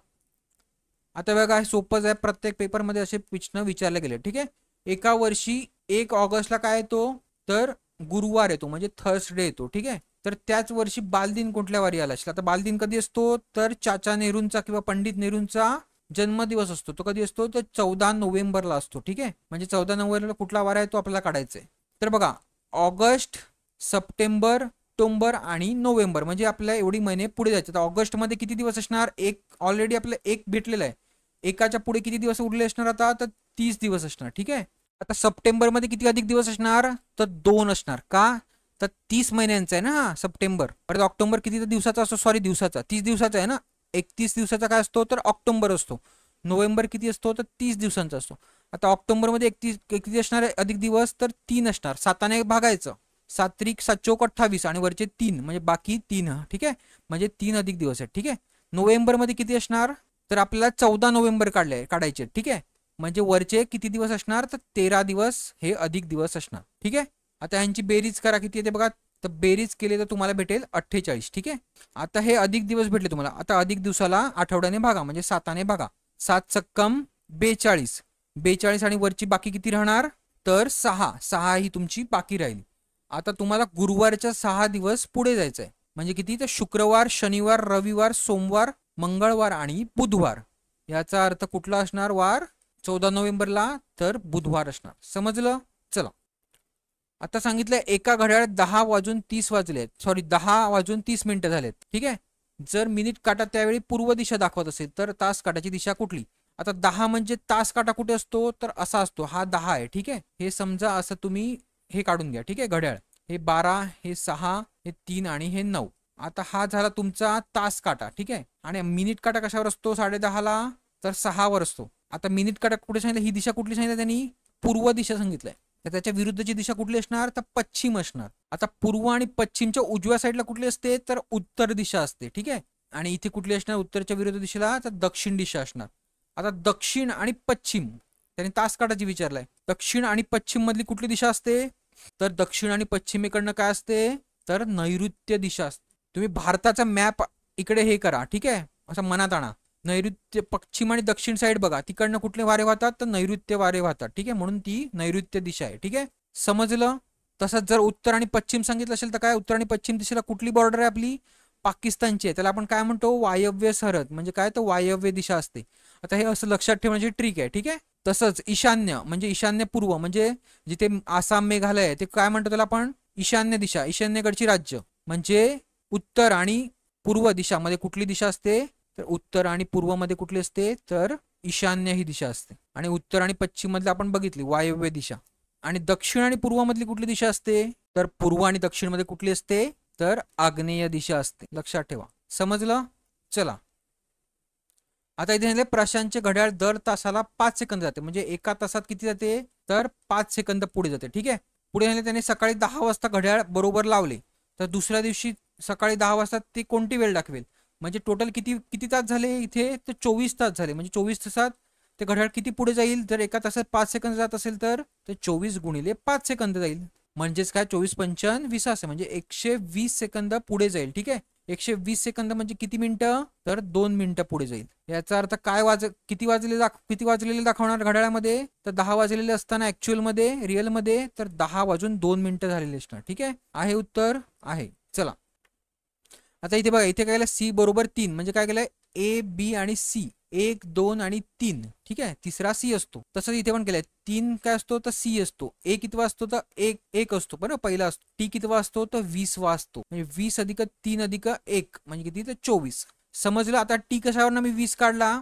आता बघा हे सोपंच आहे, प्रत्येक पेपरमध्ये असे प्रश्न विचारले गेले. ठीक आहे. एका वर्षी 1 ऑगस्टला काय येतो, तर गुरुवार येतो म्हणजे थर्सडे येतो. ठीक आहे. तर त्याच वर्षी बालदिन कुठल्या वारी आला असेल. आता बालदिन कधी असतो, तर चाचा नेहरूंचा किंवा पंडित नेहरूंचा जन्मदिवस असतो. तो कधी असतो, तर 14 नोव्हेंबरला असतो. ठीक आहे. म्हणजे 14 नोव्हेंबरला कुठला वार आहे तो आपल्याला काढायचा आहे. तर बघा ऑगस्ट, सप्टेंबर, ऑक्टोबर आणि नोव्हेंबर म्हणजे आपल्याला एवढी महिने पुढे जायचे. तर ऑगस्टमध्ये किती दिवस असणार, एक ऑलरेडी आपल्याला एक भेटलेलं आहे. एकाच्या पुढे किती दिवस उरले असणार आता, तर 30 दिवस असणार. ठीक आहे. आता सप्टेंबरमध्ये किती अधिक दिवस असणार, तर 2 असणार. का, तर 30 महिन्यांचा आहे ना हा सप्टेंबर. परत ऑक्टोबर किती दिवसाचा असतो, सॉरी दिवसाचा, 30 दिवसाचा आहे ना. 31 दिवसाचा काय असतो, तर ऑक्टोबर असतो. नोव्हेंबर किती असतो, तर 30 दिवसांचा असतो. आता ऑक्टोबरमध्ये 31 किती असणार आहे अधिक दिवस, तर 3 असणार. 7ने भागायचं, 7 त्रिक 7 चौक 28 आणि वरचे 3 म्हणजे बाकी 3. ठीक आहे. म्हणजे 3 अधिक दिवस आहेत. ठीक आहे. नोव्हेंबरमध्ये किती असणार, तर आपल्याला 14 नोव्हेंबर काढायचे. ठीक आहे. म्हणजे वरचे किती दिवस असणार, तर 13 दिवस हे अधिक दिवस असणार. ठीक आहे. आता ह्यांची बेरीज करा किती येते बघा. तर बेरीज केली तर तुम्हाला भेटेल 48. ठीक आहे. आता हे अधिक दिवस भेटले तुम्हाला. आता अधिक दिवसाला आठवड्याने भागा म्हणजे 7ने भागा. 7 सक्कम 42. 42 आणि वरची बाकी किती राहणार, तर 6 ही तुमची बाकी राहील. आता तुम्हाला गुरुवारच्या 6 दिवस पुढे जायचं आहे. म्हणजे किती, तर शुक्रवार, शनिवार, रविवार, सोमवार, मंगळवार आणि बुधवार. याचा अर्थ कुठला असणार वार 14 नोव्हेंबरला, तर बुधवार असणार. समजलं. चला आता सांगितलंय एका घड्याळात 10 वाजून 30 वाजले आहेत, सॉरी 10 वाजून 30 मिनिटं झालेत. ठीक आहे. जर मिनिट काटा त्यावेळी पूर्व दिशा दाखवत असेल तर तास काटाची दिशा कुठली. आता 10 म्हणजे तास काटा कुठे असतो, तर असा असतो. हा 10 आहे. ठीक आहे. हे समजा असं तुम्ही हे काढून घ्या. ठीक आहे. घड्याळ हे 12, हे 6, हे 3 आणि हे 9. आता हा झाला तुमचा तास काटा. ठीक आहे. आणि मिनिट काटा कशावर असतो, 10:30ला, तर 6वर असतो. आता मिनिट काटा कुठे सांगितलं, ही दिशा कुठली सांगितलं त्यांनी, पूर्व दिशा सांगितलंय. तर त्याच्या विरुद्धची दिशा कुठली असणार, तर पश्चिम असणार. आता पूर्व आणि पश्चिमच्या उजव्या साईडला कुठली असते, तर उत्तर दिशा असते. ठीक आहे. आणि इथे कुठली असणार उत्तरच्या विरुद्ध दिशेला, तर दक्षिण दिशा असणार. आता दक्षिण आणि पश्चिम त्यांनी तास काटाची विचारलाय. दक्षिण आणि पश्चिम मधली कुठली दिशा असते, तर दक्षिण आणि पश्चिमेकडनं काय असते, तर नैऋत्य दिशा असते. तुम्ही भारताचा मॅप इकडे हे करा. ठीक आहे. असं मनात आणा. नैऋत्य पश्चिम आणि दक्षिण साईड बघा, तिकडनं कुठले वारे वाहतात, तर नैऋत्य वारे वाहतात. ठीक आहे. म्हणून ती नैऋत्य दिशा आहे. ठीक आहे. समजलं. तसंच जर उत्तर आणि पश्चिम सांगितलं असेल तर काय, उत्तर आणि पश्चिम दिशेला कुठली बॉर्डर आहे आपली, पाकिस्तानची आहे. त्याला आपण काय म्हणतो, वायव्य सरहद. म्हणजे काय, तर वायव्य दिशा असते. आता हे असं लक्षात ठेवण्याची ट्रिक आहे. ठीक आहे. तसंच ईशान्य म्हणजे ईशान्य पूर्व म्हणजे जिथे आसाम, मेघालय आहे ते काय म्हणतो त्याला आपण, ईशान्य दिशा. ईशान्येकडची राज्य म्हणजे उत्तर आणि पूर्व दिशामध्ये कुठली दिशा असते, तर उत्तर आणि पूर्व मध्ये कुठली असते, तर ईशान्य ही दिशा असते. आणि उत्तर आणि पश्चिम मधली आपण बघितली वायव्य दिशा. आणि दक्षिण आणि पूर्व मधली कुठली दिशा असते, तर पूर्व आणि दक्षिण मध्ये कुठली असते, तर आग्नेय दिशा असते. लक्षात ठेवा. समजलं. चला आता इथे प्रशांतचे घड्याळ दर तासाला 5 सेकंद जाते. म्हणजे एका तासात किती जाते, तर 5 सेकंद पुढे जाते. ठीक आहे. पुढे त्याने सकाळी 10 वाजता घड्याळ बरोबर लावले, तर दुसऱ्या दिवशी सकाळी 10 वाजता ते कोणती वेळ दाखवेल. म्हणजे टोटल किती किती तास झाले इथे, तर 24 तास झाले. म्हणजे 24 तासात ते घड्याळ किती पुढे जाईल, जर एका तासात 5 सेकंद जात असेल तर ते 24 गुणिले 5 सेकंद जाईल. म्हणजेच काय, 24 पंचावन्न 20 असं म्हणजे 120 सेकंद पुढे जाईल. ठीक आहे. 120 सेकंद म्हणजे किती मिनिटं, तर 2 मिनिटं पुढे जाईल. याचा अर्थ काय, किती वाजलेले दाखवणार घड्याळामध्ये, तर 10 वाजलेले असताना ऍक्च्युअल मध्ये रिअल मध्ये तर 10 वाजून 2 मिनिटं झालेले असणार. ठीक आहे उत्तर आहे. चला आता इथे बघा, इथे काय केलं, सी बरोबर 3 म्हणजे काय केलंय, ए बी आणि सी 1 2 आणि 3. ठीक आहे. तिसरा सी असतो. तसंच इथे पण केलंय, 3 काय असतो, तर सी असतो. ए कितवा असतो, तर एक असतो. बरोबर पहिला असतो. टी कितवा असतो, तर 20वा असतो. म्हणजे 20 अधिक 3 अधिक 1 म्हणजे किती, तर 24. समजलं. आता टी कशावर मी 20 काढला,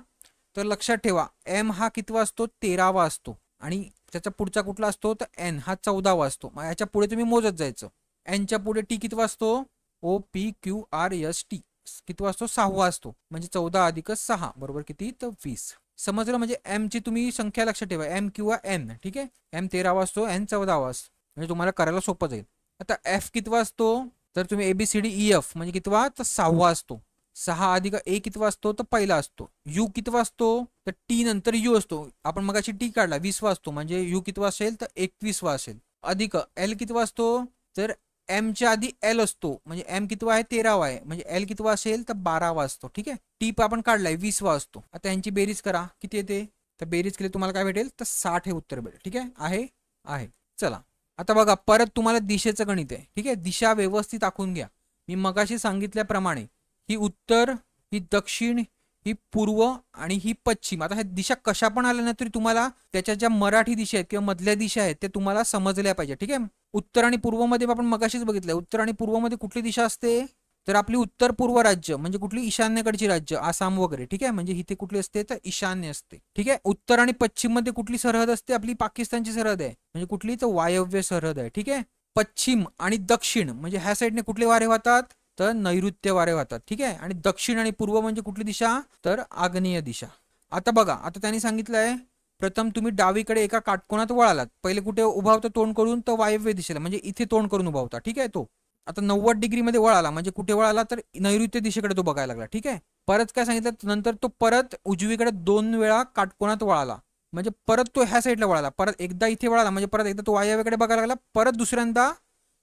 तर लक्षात ठेवा एम हा कितवा असतो, 13वा असतो. आणि त्याच्या पुढचा कुठला असतो, तर एन हा 14वा असतो. मग याच्या पुढे तुम्ही मोजत जायचं. एनच्या पुढे टी कितवा असतो, O P Q R S T कितवा असतो, 6वा असतो. म्हणजे 14 अधिक 6 बरोबर किती, तर 20. समजलं. म्हणजे एम ची तुम्ही संख्या लक्षात ठेवा, एम किंवा एन. ठीक आहे. एम 13वा असतो, एन 14वा असतो. म्हणजे तुम्हाला करायला सोपं जाईल. आता एफ कितवा असतो, तर तुम्ही एबीसीडी ई एफ म्हणजे कितवा, तर 6वा असतो. 6 अधिक ए कितवा असतो, तर पहिला असतो. यू कितवा असतो, तर टी नंतर यू असतो. आपण मगाशी टी काढला 20वा असतो. म्हणजे यू कितवा असेल, तर 21वा असेल. अधिक एल कितवा असतो, तर एमच्या आधी एल असतो, म्हणजे एम कितवा आहे 13वा आहे, म्हणजे एल कितवा असेल तर 12वा असतो. ठीक आहे, टीप आपण काढलाय 20वा असतो. आता यांची बेरीज करा, किती येते, तर बेरीज केली तुम्हाला काय भेटेल, तर 60 हे उत्तर भेटेल. ठीक आहे. चला आता बघा, परत तुम्हाला दिशेचं गणित आहे. ठीक आहे, दिशा व्यवस्थित आखून घ्या. मी मगाशी सांगितल्याप्रमाणे ही उत्तर, ही दक्षिण, ही पूर्व आणि ही पश्चिम. आता ह्या दिशा कशा पण आल्या ना तरी तुम्हाला त्याच्या ज्या मराठी दिशा आहेत किंवा मधल्या दिशा आहेत ते तुम्हाला समजल्या पाहिजे. ठीक आहे, उत्तर आणि पूर्वमध्ये आपण मगाशीच बघितलंय, उत्तर आणि पूर्वमध्ये कुठली दिशा असते, तर आपली उत्तर पूर्व राज्य म्हणजे कुठली, ईशान्येकडची राज्य, आसाम वगैरे. ठीक आहे, म्हणजे इथे कुठली असते, तर ईशान्य असते. ठीक आहे, उत्तर आणि पश्चिम मध्ये कुठली सरहद असते, आपली पाकिस्तानची सरहद आहे, म्हणजे कुठली, तर वायव्य सरहद आहे. ठीक आहे, पश्चिम आणि दक्षिण म्हणजे ह्या साईडने कुठले वारे वाहतात, तर नैऋत्य वारे वाहतात. ठीक आहे, आणि दक्षिण आणि पूर्व म्हणजे कुठली दिशा, तर आग्नेय दिशा. आता बघा, आता त्यांनी सांगितलंय प्रथम तुम्ही डावीकडे एका काटकोनात वळालात, पहिले कुठे उभा होता तोंड करून, तर वायव्य दिशेला म्हणजे इथे तोंड करून उभा होता. ठीक आहे, तो आता 90 डिग्री मध्ये वळाला, म्हणजे कुठे वळाला, तर नैऋत्य दिशेकडे तो बघायला लागला. ठीक आहे, परत काय सांगितलं, नंतर तो परत उजवीकडे 2 वेळा काटकोनात वळाला, म्हणजे परत तो ह्या साईडला वळाला, परत एकदा इथे वळाला, म्हणजे परत एकदा तो वायव्यकडे बघायला लागला, परत दुसऱ्यांदा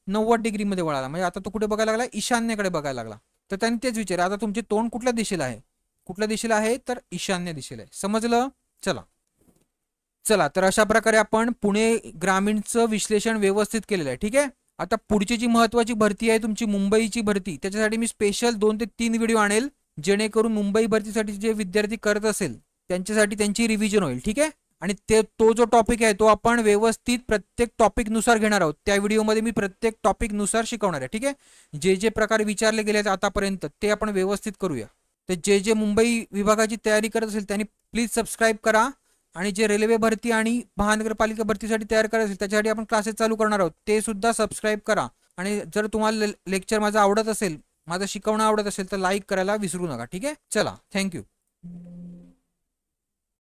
90 डिग्री मध्ये वळाला, म्हणजे आता तो कुठे बघायला लागला, ईशान्येकडे बघायला लागला. तर त्यांनी तेच विचारलं, आता तुमचे तोंड कुठल्या दिशेला आहे, कुठल्या दिशेला आहे, तर ईशान्य दिशेला आहे. समजलं. चला तर अशा प्रकारे आपण पुणे ग्रामीणचं विश्लेषण व्यवस्थित केलेलं आहे. ठीक आहे, आता पुढची जी महत्वाची भरती आहे तुमची मुंबईची भरती, त्याच्यासाठी मी स्पेशल 2 ते 3 व्हिडिओ आणेल, जेणेकरून मुंबई भरतीसाठी जे विद्यार्थी करत असेल त्यांच्यासाठी त्यांची रिव्हिजन होईल. ठीक आहे, आणि तो जो टॉपिक आहे तो आपण व्यवस्थित प्रत्येक टॉपिक नुसार घेणार आहोत. त्या व्हिडिओमध्ये मी प्रत्येक टॉपिक नुसार शिकवणार आहे. ठीक आहे, जे जे प्रकार विचारले गेले आहेत आतापर्यंत ते आपण व्यवस्थित करूया. तर जे मुंबई विभागाची तयारी करत असेल त्यांनी प्लीज सबस्क्राईब करा, आणि जे रेल्वे भरती आणि महानगरपालिका भरतीसाठी तयार करायचं असेल त्याच्यासाठी आपण क्लासेस चालू करणार आहोत, ते सुद्धा सबस्क्राईब करा. आणि जर तुम्हाला लेक्चर माझा आवडत असेल, माझं शिकवणं आवडत असेल, तर लाईक करायला विसरू नका. ठीक आहे, चला, थँक्यू.